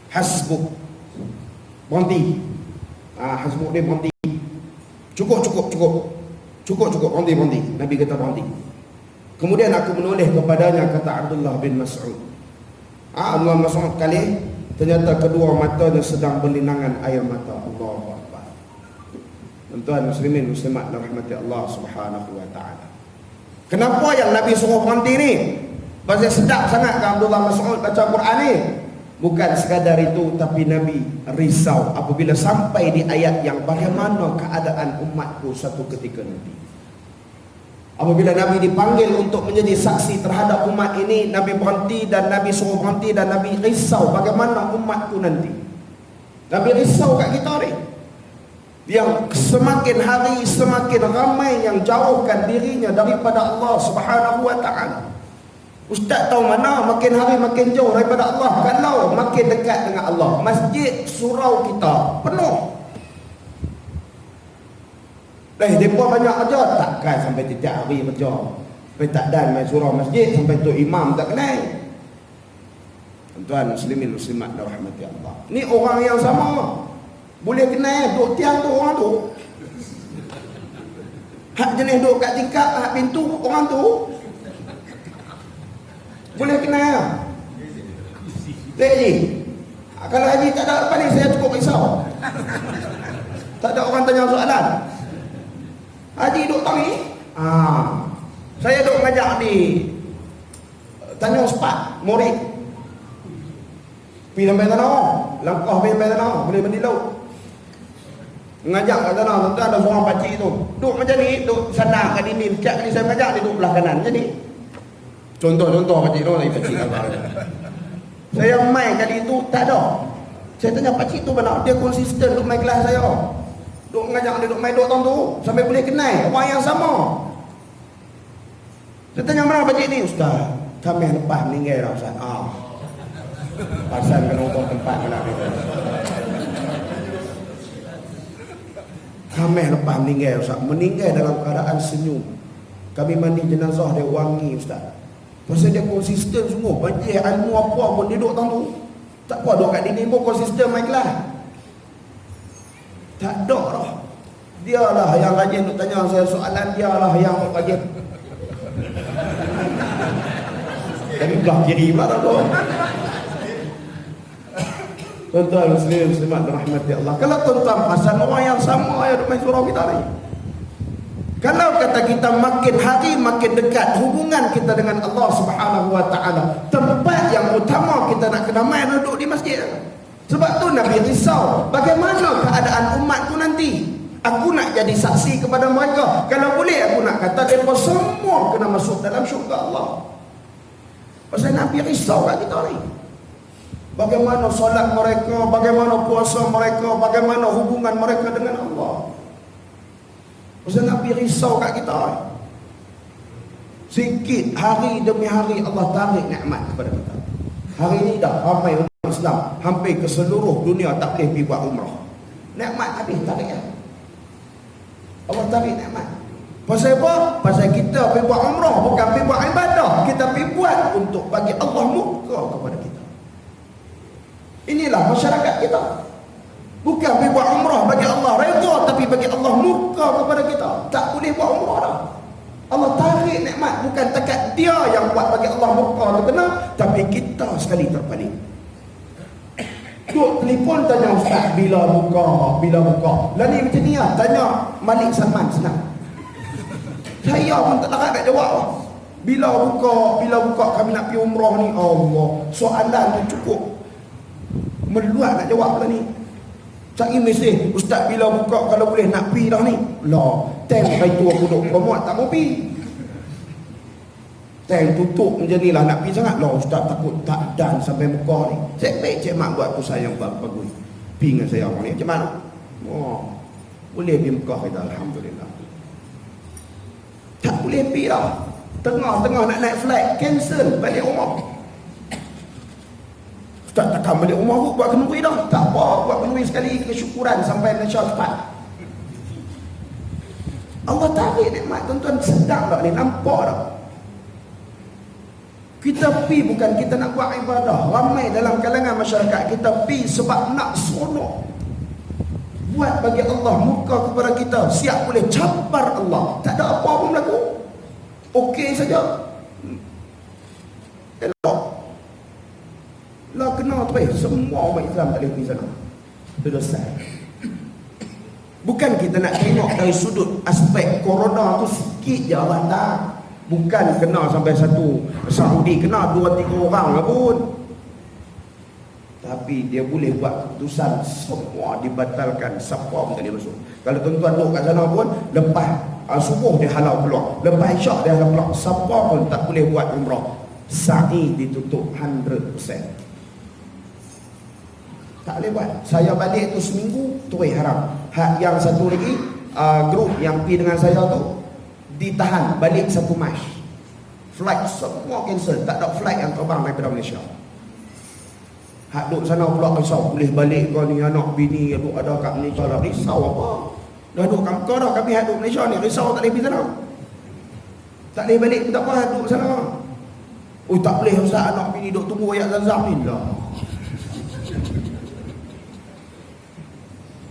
hasbuk, berhenti. Hasbuk dia berhenti. Cukup, berhenti. Nabi kata berhenti. Kemudian aku menoleh kepadanya, kata Abdullah bin Mas'ud. Abdullah bin Mas'ud kali ternyata kedua matanya sedang berlinangan air mata. Allahu Akbar. Tuan-tuan muslimin muslimat rahmati Allah Subhanahu wa taala. Kenapa yang Nabi suruh berhenti ni? Pasal sedap sangat ke Abdullah Mas'ud baca Quran ni? Bukan sekadar itu, tapi Nabi risau apabila sampai di ayat yang bagaimana keadaan umatku satu ketika nanti. Apabila Nabi dipanggil untuk menjadi saksi terhadap umat ini, Nabi berhenti dan Nabi suruh berhenti, dan Nabi risau bagaimana umatku nanti. Nabi risau kat kita ni, yang semakin hari semakin ramai yang jauhkan dirinya daripada Allah Subhanahu wa ta'ala. Ustaz tahu mana makin hari makin jauh daripada Allah kalau makin dekat dengan Allah. Masjid surau kita penuh. Mereka banyak aja, takkan sampai tiap hari kerja. Sampai tak dan main surau masjid, sampai tu imam tak kenal. Tuan-tuan muslimin muslimat rahmati Allah. Ni orang yang sama. Boleh kenal duk tiang tu orang tu. Hak jenis duk kat tingkap, hak pintu orang tu. Boleh kenal. Haji. Kalau Haji tak ada apa ni, saya cukup risau. Tak ada orang tanya soalan. Haji duk tahu ni? Saya duk mengajar di Tanjung Sepat, murid. Pergi sampai tanah, langkah pergi sampai tanah, boleh mandi laut. Mengajar kat tanah, tuan-tuan ada seorang pakcik tu. Duk macam ni, duk sana kat dinding. Setiap kali saya mengajar, dia duk belah kanan macam ni. Contoh pakcik tu lagi pakcik apa. Saya main kali itu tak ada. Saya tanya pakcik tu mana? Dia konsisten duk main kelas saya. Duk ngajak dia duk main 2 tahun tu sampai boleh kenal orang yang sama. Saya tanya mana pakcik ni? Ustaz, kami lepas meninggal dah Ustaz. Pasal kena ubah tempat mana ni. Kami lepas meninggal Ustaz. Meninggal dalam keadaan senyum. Kami mandi jenazah dia wangi Ustaz. Pasal dia konsisten semua. Bagi ilmu apa pun dia duduk tahun tu. Tak apa duduk kat dinding pun konsisten main kelas. Tak ada lah. Dia lah yang rajin nak tanya saya soalan. Dia lah yang rajin. Tapi belah kiri pula tak tahu. Tuan-tuan muslimat rahmati Allah. Kalau tuan-tuan pasal orang yang sama yang duduk main surau kita ni. Kalau kata kita makin hari makin dekat hubungan kita dengan Allah Subhanahu wa taala, tempat yang utama kita nak kena main duduk di masjid. Sebab tu Nabi risau, bagaimana keadaan umatku nanti? Aku nak jadi saksi kepada mereka. Kalau boleh aku nak kata mereka semua kena masuk dalam syurga Allah. Pasal Nabi risau kat kita ni. Bagaimana solat mereka, bagaimana puasa mereka, bagaimana hubungan mereka dengan Allah. Pasal Nabi risau kat kita. Sikit hari demi hari Allah tarik nikmat kepada kita. Hari ini dah ramai umat Islam hampir ke seluruh dunia tak boleh pergi buat umrah. Nikmat habis tarik ya. Allah tarik nikmat. Pasal apa? Pasal kita pergi buat umrah bukan pergi buat ibadah. Kita pergi buat untuk bagi Allah muka kepada kita. Inilah masyarakat kita. Bukan pergi buat umrah bagi Allah redha, tapi bagi Allah murka kepada kita. Tak boleh buat umrah dah. Allah tarik nikmat, bukan takat dia yang buat bagi Allah murka terkena, tapi kita sekali terpaling. Duk telefon tanya ustaz bila buka. Lah ni macam ni lah, tanya Malik Salman senang. Saya pun tak dapat nak jawab. Bila buka kami nak pergi umrah ni. Allah, soalan tu cukup meluat nak jawab lah ni. Cari mesej, ustaz bila buka kalau boleh nak pergi dah ni. Lah, time hari tu aku duduk promote tak mau pergi. Time tutup macam ni lah nak pergi sangat. Lah ustaz takut tak dan sampai Mekah ni. Cik baik cik mak buat aku sayang bagus. Pergi dengan saya orang ni macam mana? Boleh pergi Mekah kita alhamdulillah. Tak boleh pergi dah. Tengah-tengah nak naik flight cancel balik rumah. Tak takkan balik rumah aku buat kenduri dah. Tak apa, buat kenduri sekali kesyukuran sampai Malaysia cepat. Allah tarik nikmat tuan-tuan, sedang tak ni, nampak tak? Kita pi bukan kita nak buat ibadah. Ramai dalam kalangan masyarakat kita pi sebab nak seronok. Buat bagi Allah muka kepada kita, siap boleh cabar Allah. Tak ada apa pun berlaku. Okey saja. Elok. Lah kena tu semua umat Islam tak boleh pergi sana. Itu dosa. Bukan kita nak tengok dari sudut aspek corona tu sikit je Allah tak. Bukan kena sampai satu Saudi kena 2-3 orang lah pun. Tapi dia boleh buat keputusan semua dibatalkan, siapa pun tak boleh masuk. Kalau tuan-tuan duduk kat sana pun lepas subuh dia halau keluar, lepas isyak dia halau keluar, siapa pun tak boleh buat umrah. Sa'i ditutup 100%. Tak boleh buat. Saya balik tu seminggu terus haram. Yang satu lagi grup yang pergi dengan saya tu ditahan balik 1 Mac. Flight semua cancel. Tak ada flight yang terbang daripada Malaysia. Hak duduk sana pula risau, boleh balik kau ni anak bini duduk ada kat Malaysia dah. Risau apa? Dah duduk kat Mekah dah, kami duduk Malaysia ni risau tak boleh pergi sana. Tak boleh balik pun tak apa, duduk sana. Oh tak boleh ustaz, anak bini duduk tunggu ayat Zam-Zam ni lah.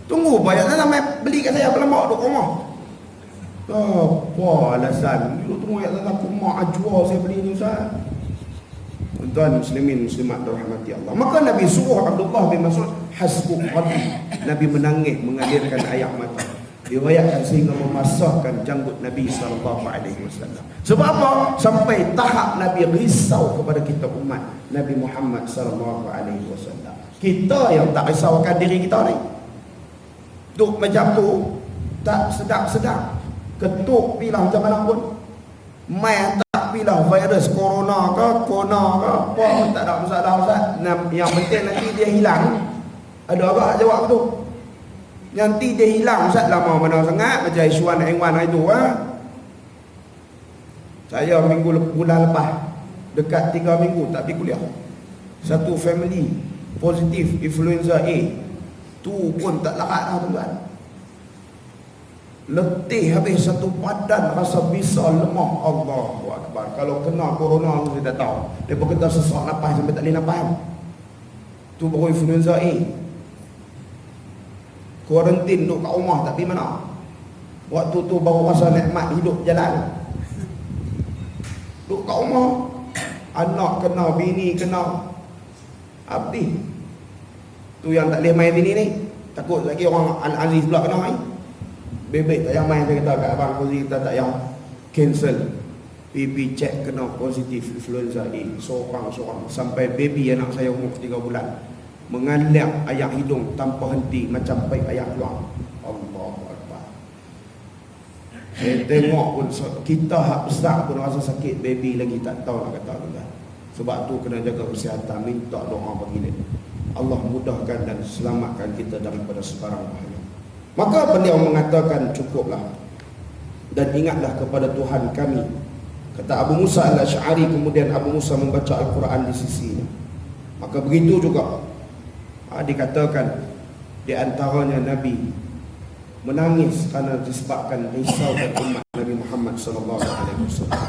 Tunggu bayar Zam-Zam beli kat saya berlambak duduk rumah. Apa alasan? Duduk tunggu ayat Zam-Zam aku mak ajwa saya beli ni ustaz. Tuan muslimin muslimat dirahmati Allah. Maka Nabi suruh Abdullah bin Mas'ud hasbuk rabbi. Nabi menangis mengalirkan air mata. Diriwayatkan sehingga memasahkan janggut Nabi sallallahu alaihi wasallam. Sebab apa? Sampai tahap Nabi risau kepada kita umat Nabi Muhammad sallallahu alaihi wasallam. Kita yang tak risaukan diri kita ni. Duk macam tu tak sedap-sedap. Ketuk bilang macam mana pun. Mai tak bila virus corona ke apa pun tak ada masalah Ustaz. Yang penting nanti dia hilang. Ada apa jawab tu? Nanti dia hilang Ustaz, lama mana sangat macam isuan Aiwan itu Saya bulan lepas dekat 3 minggu tak pergi kuliah. Satu family positif influenza A. Tu pun tak larat dah tuan. Letih habis satu padan, rasa bisa lemah. Allahu Akbar. Kalau kena corona tu saya tak tahu. Dia kata sesak nafas sampai tak boleh nafas. Tu baru influenza A. Kuarantin duduk kat rumah tak pergi mana. Waktu tu baru rasa nikmat hidup jalan. Duduk kat rumah, anak kena, bini kena, abdi. Tu yang tak boleh main bini ni. Takut lagi orang Al-Aziz pula kena main. Bebek tak payah main. Dia kata kat Abang Fauzi, kita tak payah cancel. Baby check kena positif influenza A. Seorang-seorang. Sampai baby anak saya umur 3 bulan mengalap air hidung tanpa henti macam paip air keluar. Allahu Akbar. Saya tengok pun kita hak besar pun rasa sakit, baby lagi tak tahu nak kata apa. Sebab tu kena jaga kesihatan, minta doa bagi dia. Allah mudahkan dan selamatkan kita daripada sebarang bahaya. Maka beliau mengatakan cukuplah dan ingatlah kepada Tuhan kami. Kata Abu Musa al-Asy'ari, kemudian Abu Musa membaca Al-Quran di sisinya. Maka begitu juga dikatakan di antaranya Nabi menangis kerana disebabkan risauan umat Nabi Muhammad sallallahu alaihi wasallam.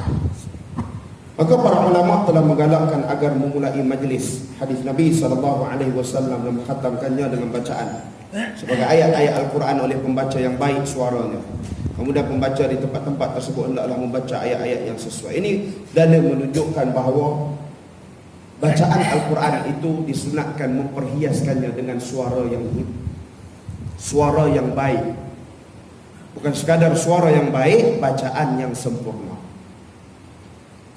Maka para ulama telah menggalakkan agar memulai majlis hadis Nabi sallallahu alaihi wasallam dan mengkhatamkannya dengan bacaan sebagai ayat-ayat Al-Quran oleh pembaca yang baik suaranya. Kemudian pembaca di tempat-tempat tersebut hendaklah membaca ayat-ayat yang sesuai. Ini dalil menunjukkan bahawa bacaan Al-Quran itu disunatkan memperhiaskannya dengan suara yang baik. Bukan sekadar suara yang baik, bacaan yang sempurna.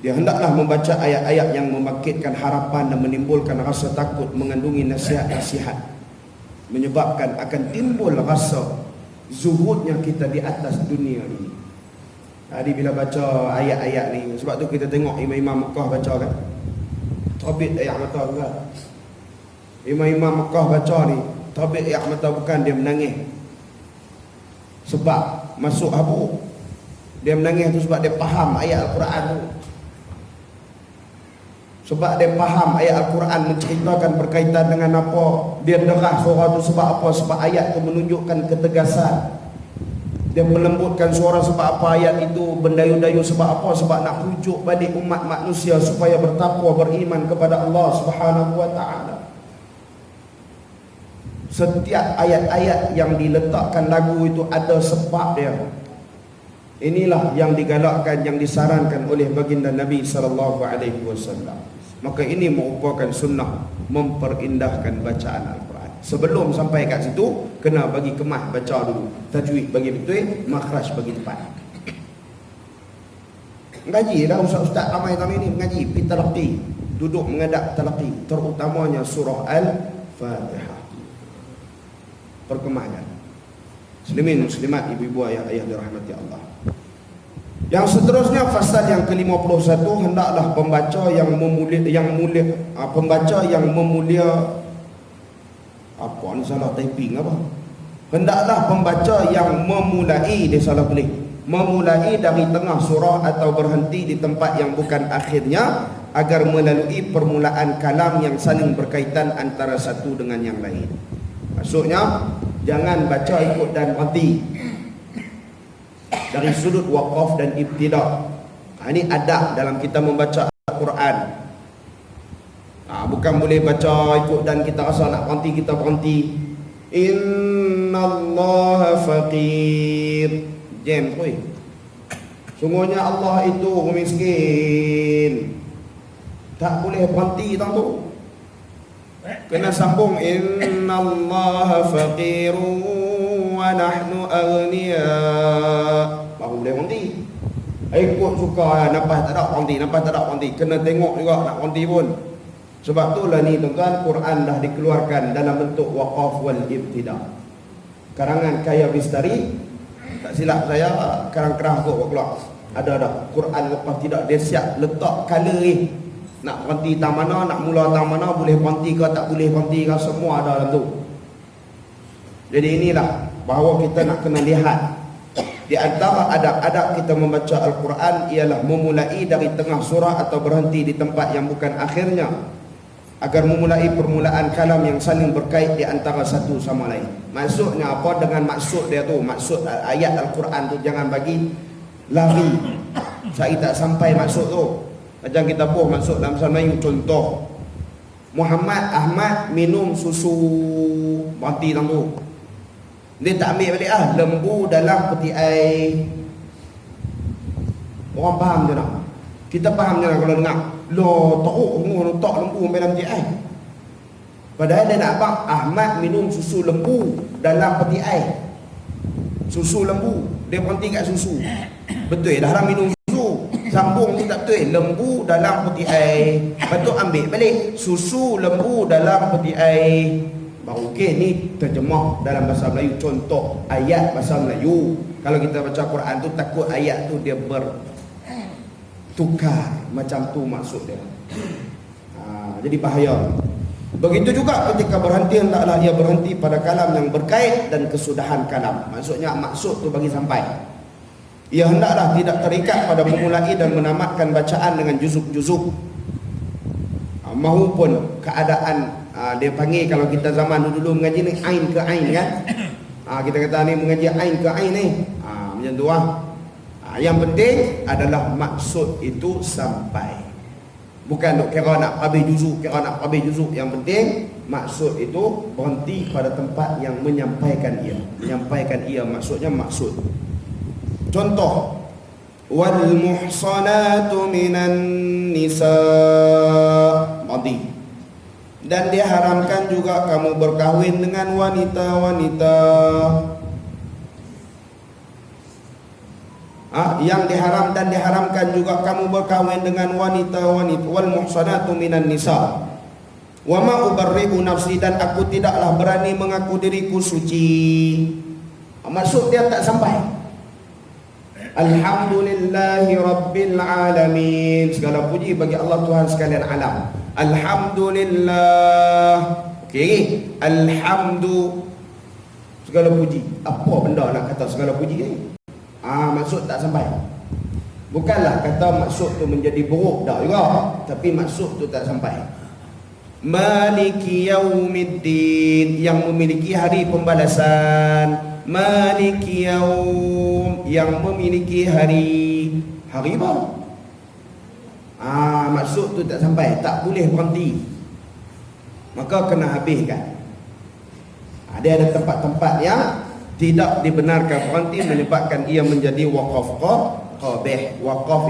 Dia hendaklah membaca ayat-ayat yang membangkitkan harapan dan menimbulkan rasa takut, mengandungi nasihat-nasihat, menyebabkan akan timbul rasa zuhudnya kita di atas dunia ini. Jadi bila baca ayat-ayat ni, sebab tu kita tengok imam-imam Mekah baca kan, terbit ayat mata bukan. Imam-imam Mekah baca ni, terbit ayat mata bukan, dia menangis. Sebab masuk habuk. Dia menangis tu sebab dia faham ayat Al-Quran tu. Sebab dia faham ayat Al-Quran menceritakan berkaitan dengan apa. Dia derah suara tu sebab apa? Sebab ayat tu menunjukkan ketegasan. Dia melembutkan suara sebab apa? Ayat itu mendayu-dayu sebab apa? Sebab nak pujuk balik umat manusia supaya bertakwa, beriman kepada Allah Subhanahu wa ta'ala. Setiap ayat-ayat yang diletakkan lagu itu ada sebab dia. Inilah yang digalakkan, yang disarankan oleh baginda Nabi sallallahu alaihi wasallam. Maka ini merupakan sunnah memperindahkan bacaan Al-Quran. Sebelum sampai kat situ, kena bagi kemas baca dulu. Tajwid bagi betul, makhraj bagi tepat. Mengaji dah ustaz-ustaz ramai tahun ini mengaji fi talaqi, duduk mengadap talaqi, terutamanya surah Al-Fatihah. Perkemahan. Muslimin muslimat, ibu-ibu, ayah-ayah dirahmati Allah. Yang seterusnya fasal yang ke-51, hendaklah pembaca yang memulia apa ni salah typing apa? Hendaklah pembaca yang memulai, dia salah tulis. Memulai dari tengah surah atau berhenti di tempat yang bukan akhirnya agar melalui permulaan kalam yang saling berkaitan antara satu dengan yang lain. Maksudnya jangan baca ikut dan berhenti dari sudut waqaf dan ibtida. Ini adab dalam kita membaca Al-Quran. Bukan boleh baca ikut dan kita rasa nak berhenti, kita berhenti. Innallaha faqir. Jam tu. Sungguhnya Allah itu miskin. Tak boleh berhenti tang tu. Kena sambung innallaha faqirun wa nahnu aghniya. Baru boleh berhenti. Ikut suka nafas tak ada berhenti, nafas tak ada berhenti. Kena tengok juga nak berhenti pun. Sebab tu lah ni tuan-tuan, Quran dah dikeluarkan dalam bentuk waqaf wal ibtida. Karangan Kaya Bistari, tak silap saya karang kerah kot keluar. Ada dah Quran lepas tidak dia siap letak color ni. Nak berhenti tang mana, nak mula tang mana, boleh berhenti ke tak boleh berhenti ke, semua ada dalam tu. Jadi inilah bahawa kita nak kena lihat di antara adab-adab kita membaca Al-Quran ialah memulai dari tengah surah atau berhenti di tempat yang bukan akhirnya, agar memulai permulaan kalam yang saling berkait di antara satu sama lain. Maksudnya apa? Dengan maksud dia tu, maksud ayat Al-Quran tu jangan bagi lari. Saya tak sampai maksud tu. Macam kita pun maksud dalam bahasa Melayu, contoh Muhammad Ahmad minum susu, berhenti dalam tu. Dia tak ambil balik lembu dalam peti air. Orang faham je tak? Kita faham je tak kalau dengar lo tak lembu ambil dalam peti air. Padahal dia nak abang Ahmad minum susu lembu dalam peti air. Susu lembu, dia berhenti kat susu. Betul dah haram minum susu. Sambung ni tak betul. Lembu dalam peti air. Lepas tu ambil balik susu lembu dalam peti air. Baru okey, ni terjemah dalam bahasa Melayu. Contoh ayat bahasa Melayu. Kalau kita baca Quran tu takut ayat tu dia bertukar. Macam tu maksud dia. Jadi bahaya. Begitu juga ketika berhenti, hendaklah ia berhenti pada kalam yang berkait dan kesudahan kalam. Maksudnya maksud tu bagi sampai. Ia hendaklah tidak terikat pada memulai dan menamatkan bacaan dengan juzuk-juzuk. Mahupun keadaan dia panggil, kalau kita zaman dulu mengaji ni ain ke ain kan. Kita kata ni mengaji ain ke ain ni. Macam tu yang penting adalah maksud itu sampai. Bukan duk kira nak habis juzuk, kira nak habis juzuk. Yang penting maksud itu berhenti pada tempat yang menyampaikan ia. Menyampaikan ia maksudnya maksud. Contoh, wal muhsanatu minan nisa madi. Dan diharamkan juga kamu berkahwin dengan wanita-wanita. Yang diharamkan juga kamu berkahwin dengan wanita-wanita. Wal muhsanatu minan nisa. Wa ma ubarri'u nafsi, dan aku tidaklah berani mengaku diriku suci. Maksud dia tak sampai. Alhamdulillahi Rabbil Alamin. Segala puji bagi Allah Tuhan sekalian alam. Alhamdulillah. Okey, alhamdu, segala puji. Apa benda nak kata segala puji ni? Maksud tak sampai. Bukanlah kata maksud tu menjadi buruk dah juga, tapi maksud tu tak sampai. Maliki yaumiddin, yang memiliki hari pembalasan. Maliki yaum, yang memiliki hari apa? Maksud tu tak sampai, tak boleh berhenti. Maka kena habiskan. Dia ada tempat-tempat yang tidak dibenarkan berhenti, menyebabkan ia menjadi waqaf qabih, waqaf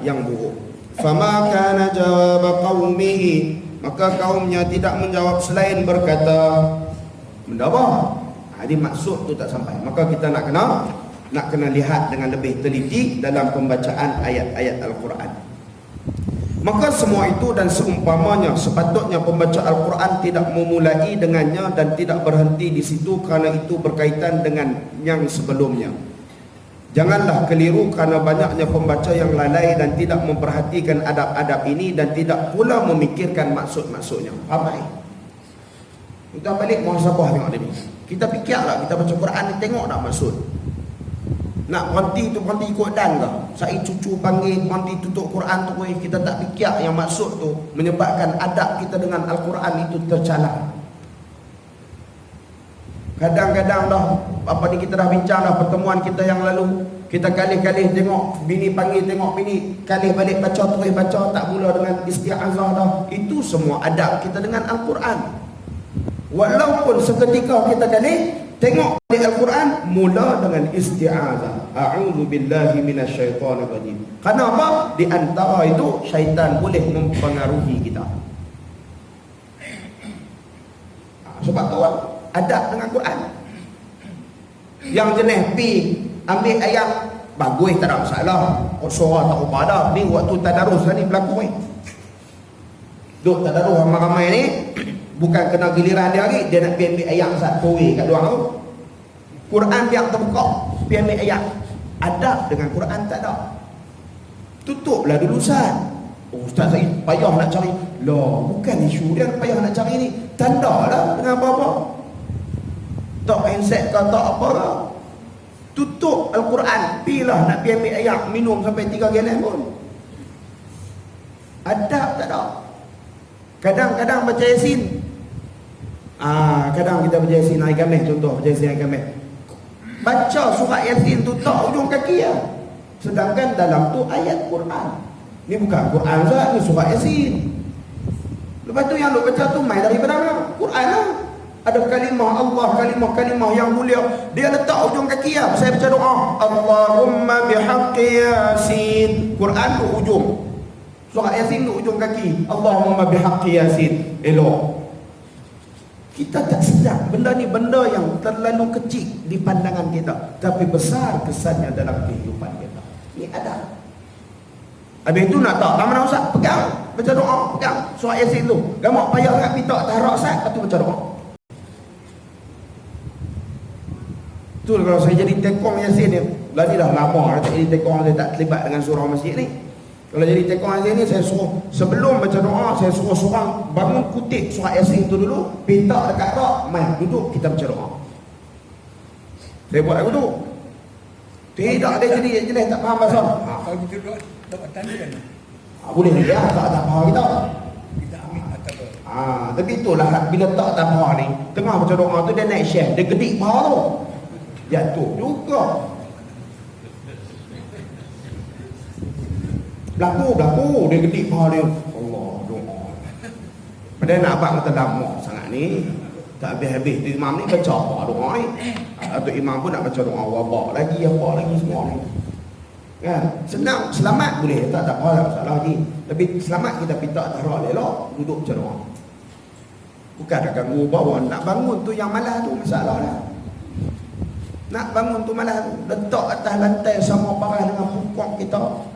yang buruk. Fama kana jawab qaumihi, maka kaumnya tidak menjawab selain berkata, benda apa? Jadi maksud tu tak sampai. Maka kita nak kena lihat dengan lebih teliti dalam pembacaan ayat-ayat Al-Quran. Maka semua itu dan seumpamanya, sepatutnya pembaca Al-Quran tidak memulai dengannya dan tidak berhenti di situ, kerana itu berkaitan dengan yang sebelumnya. Janganlah keliru kerana banyaknya pembaca yang lalai dan tidak memperhatikan adab-adab ini dan tidak pula memikirkan maksud-maksudnya. Faham? Kita balik muhasabah tengok dia ni. Kita fikirlah, kita baca Quran ni, tengok tak maksud. Nak berhenti tu berhenti ikut dan ke? Saya cucu panggil berhenti tutup Quran tu, kita tak fikir yang maksud tu menyebabkan adab kita dengan Al-Quran itu tercalar. Kadang-kadang dah kita dah bincang dah pertemuan kita yang lalu, kita kalih-kalih tengok bini panggil, tengok bini kalih balik baca terus baca, tak mula dengan isti'azah dah. Itu semua adab kita dengan Al-Quran. Walaupun seketika kita kalih tengok di Al-Quran, mula dengan isti'azah. A'udzu billahi minasyaitonir rajim. Kenapa? Di antara itu syaitan boleh mempengaruhi kita. Sebab tu adab dengan Quran. Yang jenis pi ambil ayat bagus tak ada masalah. Surah tak ubah dah. Ni waktu tadarus ni berlaku duk tadarus ramai-ramai ni, bukan kena giliran dia lagi, dia nak ambil ayat satu kat luar tu. Quran biar terbuka, pergi ambil ayat. Adab dengan Quran tak ada. Tutuplah dulu Ustaz. Oh, Ustaz saya payah nak cari. Loh, bukan isu dia payah nak cari ni. Tanda lah dengan apa-apa. Tak handset ke tak apa lah. Tutup Al-Quran. Pilah nak pergi ambil air minum sampai 3 gallon pun. Adab tak ada. Kadang-kadang baca Yasin. Kadang kita baca Yasin hari Khamis, contoh baca Yasin hari Khamis. Baca surat Yasin tu tak ujung kaki lah. Sedangkan dalam tu ayat Quran. Ni bukan Quran Ustaz, ni surat Yasin. Lepas tu yang lu baca tu main daripada mana? Quran lah. Ada kalimah Allah, kalimah-kalimah yang mulia. Dia letak ujung kaki lah. Saya baca doa, Allahumma bihaqqi Yasin. Quran tu ujung. Surat Yasin tu ujung kaki. Allahumma bihaqqi Yasin. Elok. Kita tak sedar benda ni benda yang terlalu kecil di pandangan kita, tapi besar kesannya dalam kehidupan kita. Ni ada. Habis itu nak tak mana Ustaz? Pegang, baca doa, pegang surat Yasin tu. Gamak payah sangat pitak tarak Ustaz, lepas tu baca doa. Tu kalau saya jadi tekong Yasin ni, lagi dah lama tak jadi tekong, saya tak terlibat dengan surau masjid ni. Kalau jadi tekong Yasin ni, saya suruh sebelum baca doa, saya suruh seorang bangun kutip surat Yasin tu dulu, pintak dekat rak, main duduk kita baca doa. Saya buat aku tu. Tidak ada jadi jenis tak faham bahasa. Kalau kita dapat tanda kan? Boleh lagi lah, tak faham kita. Kita ambil atas tu. Tapi itulah bila tak faham ni, tengah baca doa tu dia naik share, dia gedik paha tu. Jatuh juga. Berlaku dia gedik paha dia. Allah doa. Padahal nak abang kata lama sangat ni. Tak habis-habis tu imam ni baca apa doa ni. Atau imam pun nak baca doa wabak lagi apa lagi semua ni. Kan? Senang, selamat boleh. Tak apa lah masalah ni. Tapi selamat kita pinta tarak elok, duduk baca doa. Bukan nak ganggu bawah. Nak bangun tu yang malas tu masalah lah. Nak bangun tu malas tu. Letak atas lantai sama parah dengan pukul kita.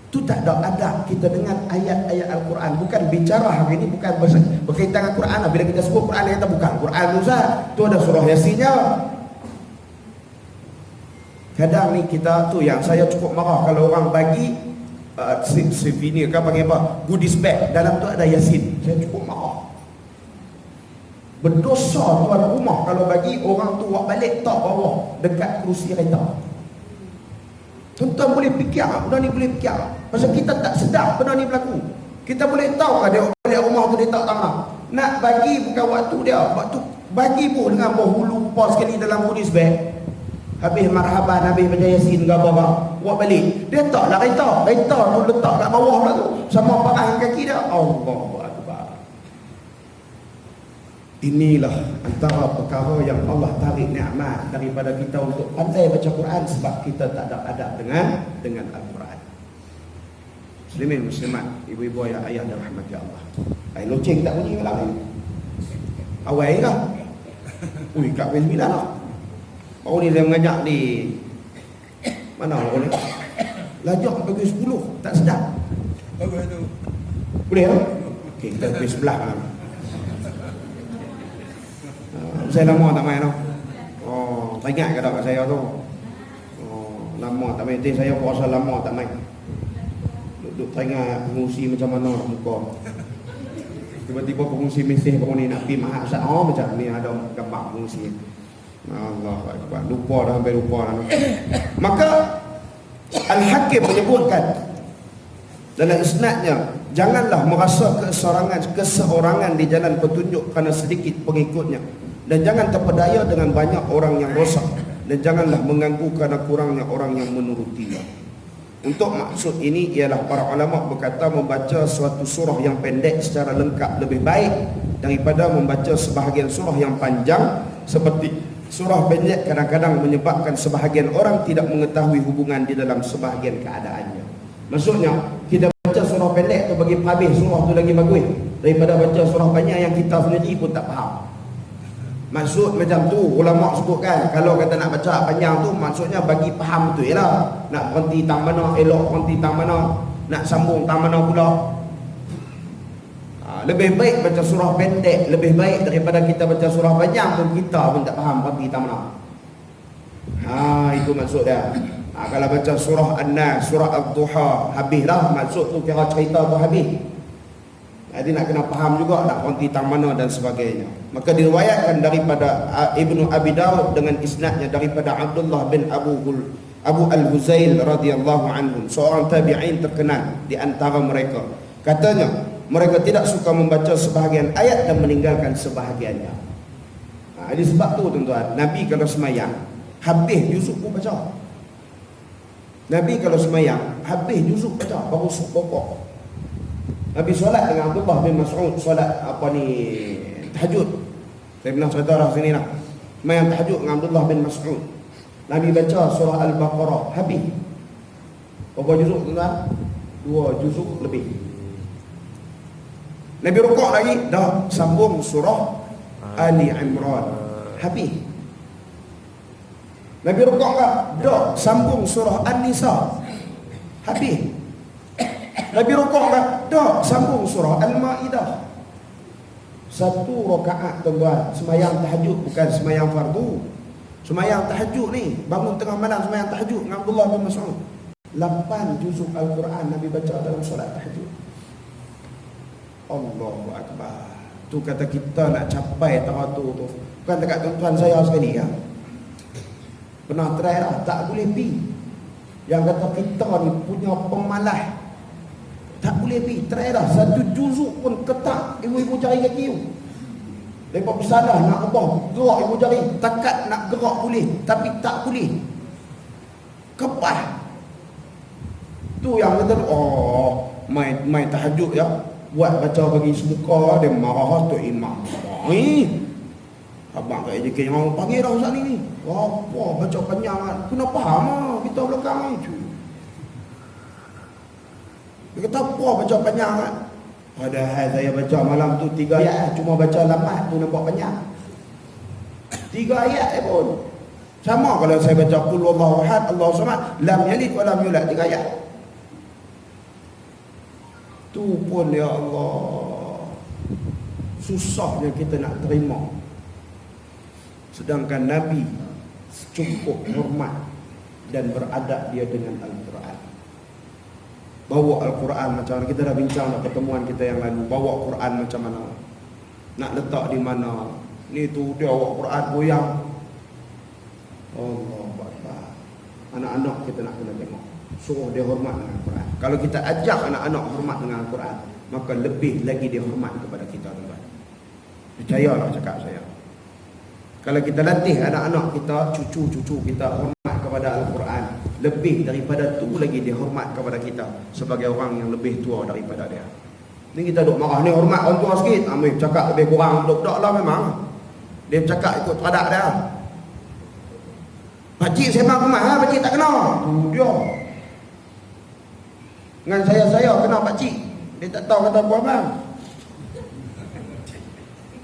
Tu tak ada adab kita dengan ayat-ayat Al-Quran. Bukan bicara hari ini, bukan berkaitan dengan Quran. Bila kita sebut Quran, kita bukan Quran tu Ustaz. Tu ada surah Yasinnya. Kadang ni kita tu yang saya cukup marah kalau orang bagi souvenir kan panggil apa? Goodies bag. Dalam tu ada Yasin. Saya cukup marah. Berdosa tuan rumah kalau bagi orang tu buat balik tak bawah dekat kerusi kereta. Tuan-tuan boleh fikir, benda ni boleh fikir. Pasal kita tak sedar benda ni berlaku. Kita boleh tahu kan dia balik rumah tu dia tak tanah. Nak bagi bukan waktu dia. Waktu bagi pun dengan berhulu pos sekali dalam goodies bag. Habis marhaban, habis baca Yasin ke apa-apa. Buat balik. Dia taklah kereta. Kereta tu letak kat bawah lah tu. Sama parah kaki dia. Allahu Akbar. Inilah antara perkara yang Allah tarik nikmat daripada kita untuk pandai baca Quran sebab kita tak ada adab dengan Al-Quran. Muslimin muslimat, ibu-ibu ayah dan rahmati Allah. Air loceng tak bunyi malam ni. Awal kah? Ui, kat pukul 9 lah. Baru ni saya mengajak di mana orang ni? Lajak pukul 10, tak sedap. Bagus tu. Boleh tak? Okey, kita pergi sebelah malam. Saya lama tak main tau. Oh, tak ingat ke tak kat saya tu? Oh, lama tak main. Saya puasa lama tak main. Duduk teringat pengungsi macam mana muka. Tiba-tiba pengungsi Mesir baru ni nak pergi Mahat Ustaz. Oh, macam ni ada gambar pengungsi. Allah Akbar. Lupa dah, sampai lupa dah. Maka Al-Hakim menyebutkan dalam isnadnya, janganlah merasa keseorangan di jalan petunjuk kerana sedikit pengikutnya, dan jangan terpedaya dengan banyak orang yang rosak, dan janganlah mengganggu kerana kurangnya orang yang menurutinya. Untuk maksud ini ialah para ulama berkata membaca suatu surah yang pendek secara lengkap lebih baik daripada membaca sebahagian surah yang panjang. Seperti surah pendek kadang-kadang menyebabkan sebahagian orang tidak mengetahui hubungan di dalam sebahagian keadaannya. Maksudnya kita baca surah pendek tu bagi habis surah tu lagi bagus daripada baca surah panjang yang kita sendiri pun tak faham. Maksud macam tu ulama sebutkan, kalau kata nak baca panjang tu maksudnya bagi faham tu ialah nak berhenti tang mana, elok berhenti tang mana, nak sambung tang mana pula. Lebih baik baca surah pendek lebih baik daripada kita baca surah panjang pun kita pun tak faham berhenti tang mana. Itu maksud dia. Kalau baca surah An-Nas, surah Ad-Duha, habis dah. Maksud tu kira cerita tu habis. Jadi nak kena faham juga nak berhenti tang mana dan sebagainya. Maka diriwayatkan daripada Ibnu Abi Daud dengan isnadnya daripada Abdullah bin Abu Al-Huzail radhiyallahu anhum, seorang tabi'in terkenal di antara mereka. Katanya, mereka tidak suka membaca sebahagian ayat dan meninggalkan sebahagiannya. Ini sebab tu tuan-tuan, Nabi kalau semayang habis juzuk pun baca. Nabi kalau semayang habis juzuk baca, baru pokok. Nabi solat dengan Abdullah bin Mas'ud, solat tahajud. Saya pernah cerita dah sini lah. Semayang tahajud dengan Abdullah bin Mas'ud. Nabi baca surah Al-Baqarah habis. Berapa juzuk tuan-tuan? 2 juzuk lebih. Nabi rukuk lagi, dah sambung surah Ali Imran habis. Nabi rukuk dah, dah sambung surah An-Nisa habis. Nabi rukuk dah sambung surah Al-Ma'idah. 1 rakaat tuan-tuan, semayang tahajud, bukan semayang fardu. Semayang tahajud ni, bangun tengah malam semayang tahajud dengan Abdullah bin Mas'ud. 8 juzuk Al-Quran Nabi baca dalam solat tahajud. Allahu Akbar. Tu kata kita nak capai teratur tu. Bukan dekat tuan-tuan saya sekali ya. Pernah try dah, tak boleh pi. Yang kata kita ni punya pemalas, tak boleh pi. Try dah, 1 juzuk pun ketak ibu-ibu jari kaki tu. Lepas bersalah nak ubah, gerak ibu jari. Takat nak gerak boleh, tapi tak boleh. Kepah. Tu yang kata, oh, main tahajud ya. Buat baca bagi semuka, dia marah tu imam. Abang kat AJK yang orang panggil dah Ustaz ni. Apa baca panjang kan? Kena faham lah kita belakang ni. Dia kata apa baca panjang kan? Padahal saya baca malam tu 3 ayat, cuma baca lamat tu nampak panjang. 3 ayat pun. Sama kalau saya baca qul huwallahu ahad, Allahu samad, lam yalid wa lam yulad, 3 ayat. Tu pun ya Allah, susahnya kita nak terima. Sedangkan Nabi cukup hormat dan beradab dia dengan Al-Quran. Bawa Al-Quran macam mana, kita dah bincang dah pertemuan kita yang lalu. Bawa Quran macam mana, nak letak di mana. Ni tu dia bawa Quran goyang. Allah Akbar. Anak-anak kita nak kena tengok, suruh dia hormat dengan Al-Quran. Kalau kita ajak anak-anak hormat dengan Al-Quran, maka lebih lagi dia hormat kepada kita tuan-tuan. Percayalah cakap saya. Kalau kita latih anak-anak kita, cucu-cucu kita hormat kepada Al-Quran, lebih daripada tu lagi dia hormat kepada kita sebagai orang yang lebih tua daripada dia. Ni kita duk marah ni, hormat orang tua sikit, ambil cakap lebih kurang budak-budak lah memang. Dia cakap ikut peradak dia. Pakcik sembang kemas ha, pakcik tak kenal. Tu dia. Dengan saya kenal pakcik, dia tak tahu kata apa bang.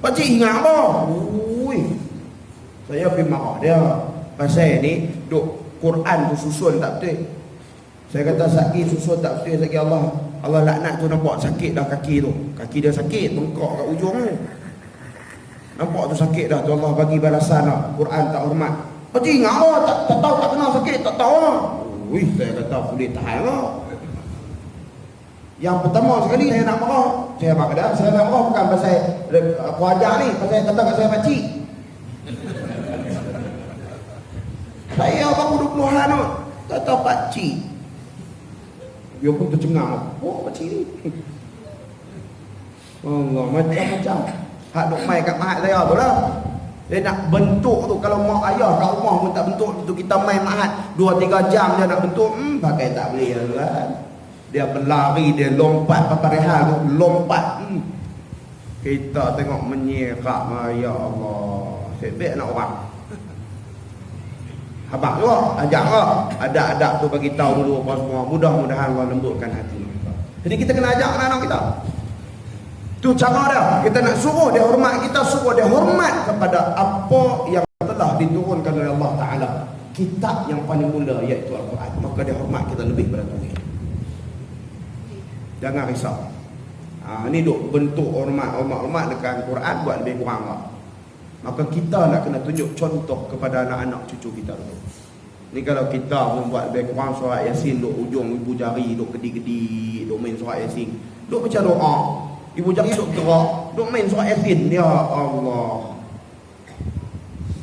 Pakcik ingat apa? Ui. Saya pergi marah dia pasal ni duk Quran tu susun tak betul. Saya kata sakit susun tak betul, sakit Allah laknat tu, nampak sakit dah kaki tu. Kaki dia sakit, bengkak kat ujung tu. Nampak tu sakit dah tu, Allah bagi balasan dah. Quran tak hormat. Pakcik ingat apa? Tak tahu, tak kenal sakit, tak tahu lah. Ui, saya kata boleh tahan lah. Yang pertama sekali saya nak marah, saya marah dah. Saya nak marah bukan pasal aku ajar ni, pasal kata kat saya pakcik. Saya baru 20-an tu, kata pakcik. Dia pun tercengang. Oh pakcik ni. Allah, macam-macam. Hak duk main kat mak saya tu lah. Dia nak bentuk tu, kalau mak ayah kat rumah pun tak bentuk tu, kita main mak 2-3 jam dia nak bentuk, pakai tak boleh kan. Dia berlari, dia lompat pakai rehat tu, lompat. Kita tengok menyerak, ya Allah. Sebab nak orang. Abang juga, ajak lah. Adab-adab tu bagi tahu dulu apa semua. Mudah-mudahan Allah lembutkan hati kita. Jadi kita kena ajak anak-anak kita. Tu cara dia. Kita nak suruh dia hormat kita, suruh dia hormat kepada apa yang telah diturunkan oleh Allah Ta'ala. Kitab yang paling mula iaitu Al-Quran. Maka dia hormat kita lebih pada tu. Jangan risau. Ni duk bentuk hormat dekat Al-Quran buat lebih kurang lah. Maka kita nak kena tunjuk contoh kepada anak-anak cucu kita dulu. Ni kalau kita membuat lebih kurang surat Yasin duk ujung ibu jari, duk gedi-gedi, duk main surat Yasin, duk baca doa, ibu jari duk gerak, duk main surat Yasin. Ya Allah,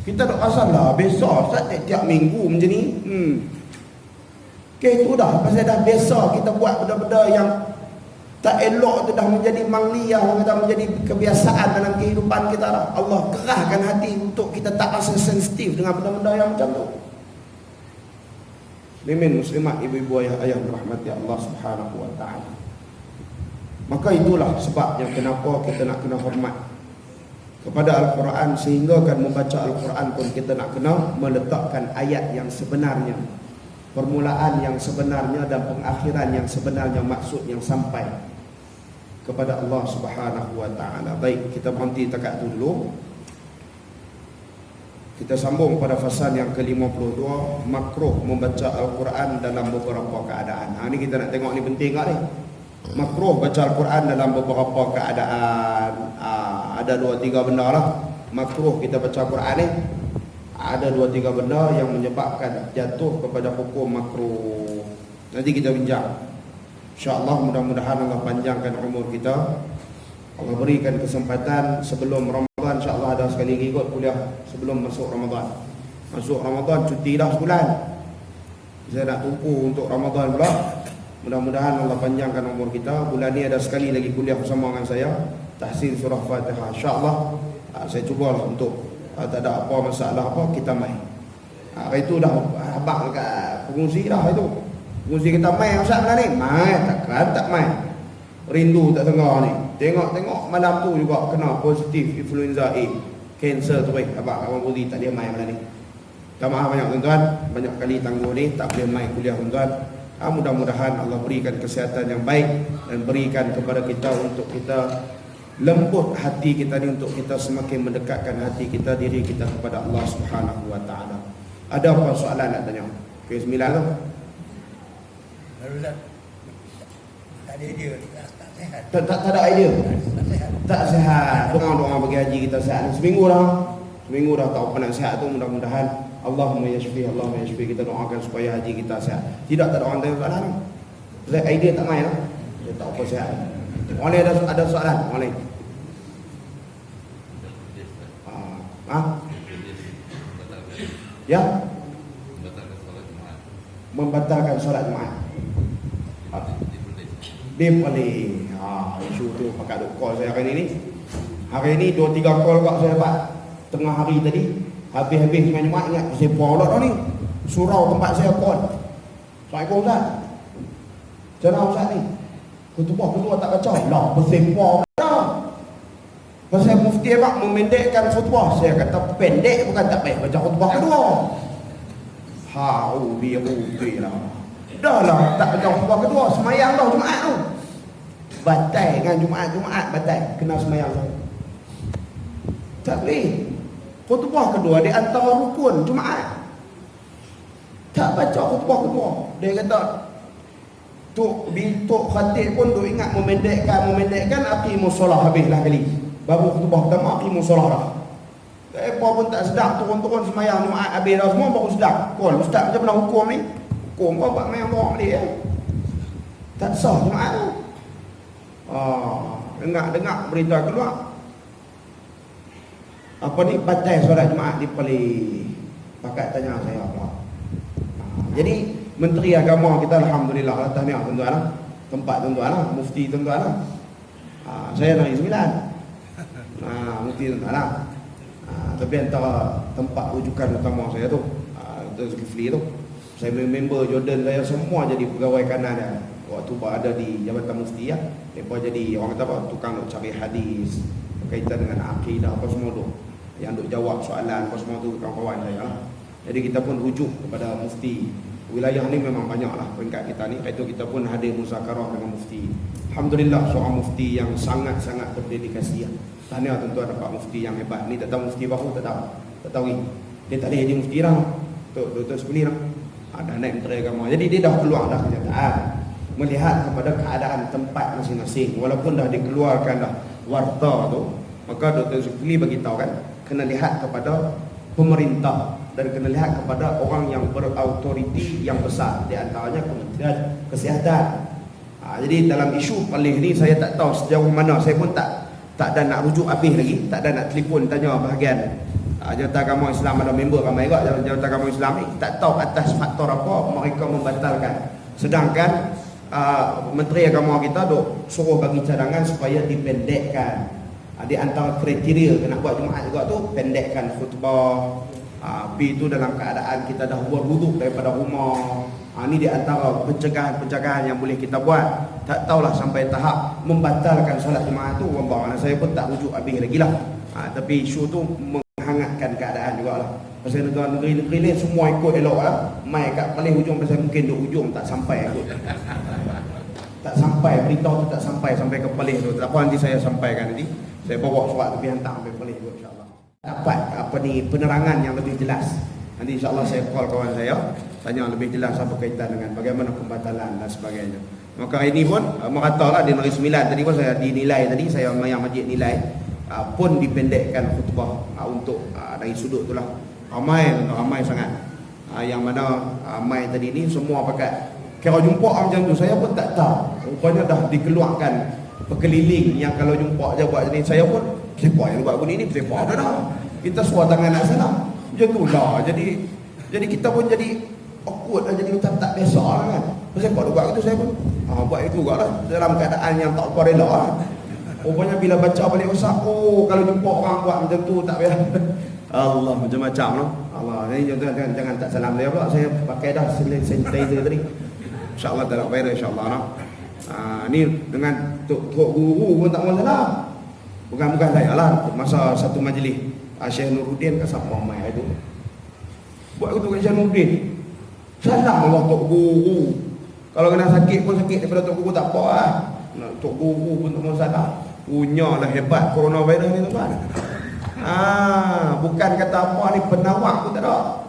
kita duk rasalah besar Ustaz tiap minggu macam ni. Okay, itu dah pasal dah biasa kita buat benda-benda yang tak elok tu, dah menjadi mangliyah, orang kata menjadi kebiasaan dalam kehidupan kita dah. Allah kerahkan hati untuk kita tak rasa sensitif dengan benda-benda yang macam tu. Muslimin muslimat, ibu-ibu, ayah-ayah dirahmati Allah Subhanahu wa taala. Maka itulah sebabnya kenapa kita nak kena hormat kepada Al-Quran, sehingga kan membaca Al-Quran pun kita nak kena meletakkan ayat yang sebenarnya, permulaan yang sebenarnya dan pengakhiran yang sebenarnya, maksud yang sampai kepada Allah Subhanahu wa taala. Baik, kita berhenti dekat tu dulu. Kita sambung pada fasal yang ke-52, makruh membaca Al-Quran dalam beberapa keadaan. Ni kita nak tengok ni penting tak ni? Makruh baca Al-Quran dalam beberapa keadaan. Ada 2-3 benda lah makruh kita baca Al-Quran ni. Ada 2-3 benda yang menyebabkan jatuh kepada hukum makruh. Nanti kita bincang. InsyaAllah mudah-mudahan Allah panjangkan umur kita. Allah berikan kesempatan sebelum Ramadan, insyaAllah ada sekali lagi ikut kuliah sebelum masuk Ramadan. Masuk Ramadan cuti dah sebulan. Saya nak tumpu untuk Ramadan pula. Mudah-mudahan Allah panjangkan umur kita. Bulan ni ada sekali lagi kuliah bersama dengan saya, tahsin surah Fatihah. InsyaAllah saya cubalah untuk tak ada apa masalah apa kita main. Hari tu dah abang dekat pengusi dah itu. Pengusi kita main Ustaz mana ni? Main takkan tak main. Rindu tak tengah ni. Tengok malam tu juga kena positif influenza A. Cancer tu baik. Abang Abang Budi tak boleh main malam ni. Minta maaf banyak tuan-tuan. Banyak kali tangguh ni tak boleh main kuliah tuan-tuan. Mudah-mudahan Allah berikan kesihatan yang baik dan berikan kepada kita untuk kita lembut hati kita ni, untuk kita semakin mendekatkan hati kita, diri kita kepada Allah Subhanahu wa taala. Ada apa soalan nak tanya? Okey, 9 tu. Ustaz, tak ada idea, tak sihat. Tak ada idea. Tak sihat. Tak sihat. Doa bagi haji kita sihat. Seminggu dah tak apa nak sihat tu. Mudah-mudahan Allahumma yashfi, Allahumma yashfi. Kita doakan supaya haji kita sihat. Tidak tak ada orang tanya soalan. Idea tak main lah. Dia tak apa sihat. Orang lain ada soalan? Orang lain? Ya? Membatalkan solat Jumaat. Dia boleh. Isu tu pakai duk call saya hari ni. Hari ni 2-3 call kat saya dapat tengah hari tadi. Habis-habis dengan Jumaat, ingat saya pula dah ni. Surau tempat saya call. Assalamualaikum Ustaz. Macam mana Ustaz ni? Khutbah kedua tak baca. Lah, bersepah dah. Pasal mufti abang memendekkan khutbah. Saya kata pendek bukan tak baik baca khutbah kedua. Biru lah. Dah lah tak baca khutbah kedua. Semayang dah Jumaat tu. Batal kan Jumaat batal. Kena semayang tu. Tak boleh. Khutbah kedua di antara rukun Jumaat. Tak baca khutbah kedua. Dia kata Tok khatib pun duk ingat memendekkan aqimus solah habislah kali. Baru khutbah pertama aqimus solah dah. Apa pun tak sedap, turun-turun semayang Jumaat habis dah semua baru sedap. Kol ustaz macam mana hukum ni? Hukum kau buat main orang dia. Tak sah Jumaat tu. Dengar berita keluar. Apa ni batal solat Jumaat di Perlis. Pakat tanya saya pula. Jadi Menteri Agama kita alhamdulillah tahniah tuan-tuan lah. Tempat tuan-tuan lah, mufti tuan-tuan lah. Saya Negeri Sembilan. Mufti tuan-tuan lah. Tapi antara tempat rujukan utama saya tu, Dr. Zulkifli tu. Saya member Jordan saya semua jadi pegawai kanan dia. Waktu berada di Jabatan Mufti ya. Mereka jadi orang kata apa, tukang duk cari hadis berkaitan dengan akidah apa semua tu. Yang duk jawab soalan apa semua tu kawan-kawan saya lah. Jadi kita pun rujuk kepada mufti. Wilayah ni memang banyaklah peringkat kita ni. Itu kita pun hadir muzakarah dengan mufti. Alhamdulillah seorang mufti yang sangat-sangat berdedikasi. Tahniah tuan-tuan dapat mufti yang hebat. Ni tak tahu mufti baru tak tahu ni. Dia tak boleh jadi mufti dah. Dr. Sepuli dah. Dah naik Menteri Agama. Jadi dia dah keluar dah kenyataan. Melihat kepada keadaan tempat masing-masing. Walaupun dah dikeluarkan dah warta tu, maka Dr. Sepuli bagi tahu kan, kena lihat kepada pemerintah dan kena lihat kepada orang yang berautoriti yang besar, di antaranya Kementerian Kesihatan. Jadi dalam isu pelih ni saya tak tahu sejauh mana, saya pun tak ada nak rujuk habis lagi, tak ada nak telefon tanya bahagian Jabatan Agama Islam, ada member ramai juga Jabatan Agama Islam ni, tak tahu atas faktor apa mereka membatalkan. Sedangkan Menteri Agama kita duk suruh bagi cadangan supaya dipendekkan. Di antara kriteria nak buat Jumaat juga tu, pendekkan khutbah. Itu dalam keadaan kita dah buat wuduk daripada rumah. Ini di antara pencegahan-pencegahan yang boleh kita buat. Tak tahulah sampai tahap membatalkan solat Jumaat tu, Allah, saya pun tak rujuk habis lagi lah. Tapi isu tu menghangatkan keadaan juga lah. Pasal negeri-negeri ni semua ikut elok lah. Mai kat paling hujung, pasal mungkin duk hujung tak sampai ikut. Tak sampai, beritahu tu tak sampai ke paling tu. Tak apa, nanti saya sampaikan nanti. Saya bawa surat lebih hantar sampai paling tu, insyaAllah. Dapat penerangan yang lebih jelas. Nanti insyaAllah saya call kawan saya, tanya lebih jelas apa kaitan dengan bagaimana pembatalan dan sebagainya. Maka ini pun meratalah di Negeri Sembilan. Tadi pun saya dinilai, tadi saya yang majlis nilai pun dipendekkan khutbah untuk dari sudut itulah. Ramai sangat. Yang mana ramai tadi ni semua pakai, kira jumpa macam tu, saya pun tak tahu. Rupanya dah dikeluarkan berkeliling yang kalau jumpa je buat ni. Saya pun siapa yang buat bunyi ni, siapa dah. Kita suara tangan nak salam. Macam tu lah. Jadi kita pun jadi awkward lah, jadi macam tak biasa lah kan. Siapa dia buat itu, saya pun buat itu juga lah, dalam keadaan yang tak apa rela lah. Rupanya bila baca balik usah, kalau jumpa orang buat macam tu tak payah. Allah, macam-macam lah. Allah, ni jangan tak salam saya pula. Saya pakai dah sanitizer tadi. InsyaAllah tak nak viral, insyaAllah lah. Ni dengan Tok Guru pun tak mahu salam. Bukan saya lah. Masa satu majlis Syekh Nuruddin ke siapa mai itu, buat itu kat Syekh Nuruddin, salam Allah Tok Guru. Kalau kena sakit pun sakit daripada Tok Guru, tak apa lah. Tok Guru pun tak mahu salam. Punyalah hebat coronavirus ni tuan. Bukan kata apa ni, penawak pun tak ada.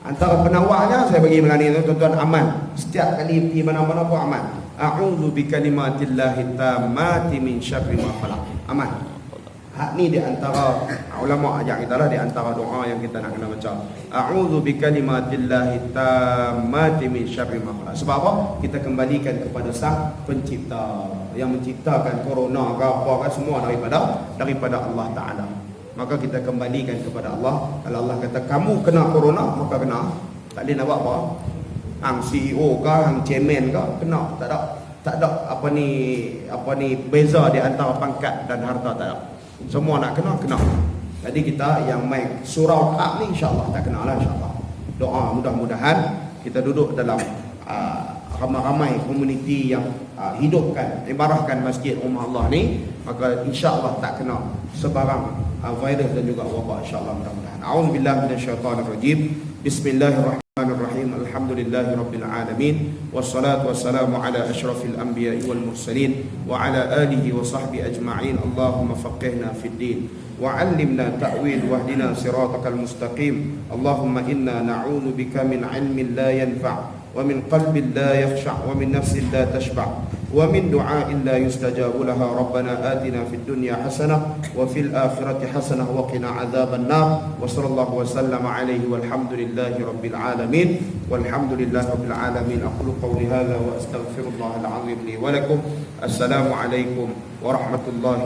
Antara penawaknya saya bagi melani tuan-tuan aman. Setiap kali pergi mana-mana pun aman. A'udzu bikalimatillahi tammati min syarri ma khalaq. Aman. Hak ni di antara ulama ajar kita lah, di antara doa yang kita nak kena baca. A'udzu bikalimatillahi tammati min syarri ma khalaq. Sebab apa? Kita kembalikan kepada Sang Pencipta yang menciptakan corona ke apa ke semua daripada Allah Taala. Maka kita kembalikan kepada Allah. Kalau Allah kata kamu kena corona, maka kena. Tak boleh nak buat apa. Hang CEO ke, hang chairman ke, kena. Tak ada apa ni beza di antara pangkat dan harta, tak ada. Semua nak kena. Jadi kita yang main surau hak ni insya-Allah tak kena lah, insya-Allah. Doa mudah-mudahan kita duduk dalam ramai-ramai komuniti yang hidupkan, ibarahkan masjid rumah Allah ni, maka insya-Allah tak kena sebarang virus dan juga wabak, insya-Allah mudah-mudahan. A'udzubillahi minasyaitonirrajim. Bismillahirrahmanirrahim. Alhamdulillahirabbil alamin. Wassalatu wassalamu ala asyrafil anbiya'i wal mursalin wa ala alihi wa sahbihi ajma'in. Allahumma faqihna fid din wa 'allimna ta'wil wahdina siratal mustaqim. Allahumma inna na'udzu bika min 'ilmin la yanfa' ومن قلب لا يخشع ومن نفس لا تشبع ومن دعاء لا يستجاب لها. ربنا آتنا في الدنيا حسنة وفي الآخرة حسنة وقنا عذاب النار. وصلى الله وسلم عليه والحمد لله رب العالمين. والحمد لله رب العالمين. أقول قولي هذا وأستغفر الله العظيم لي ولكم. السلام عليكم ورحمة الله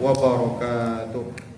وبركاته.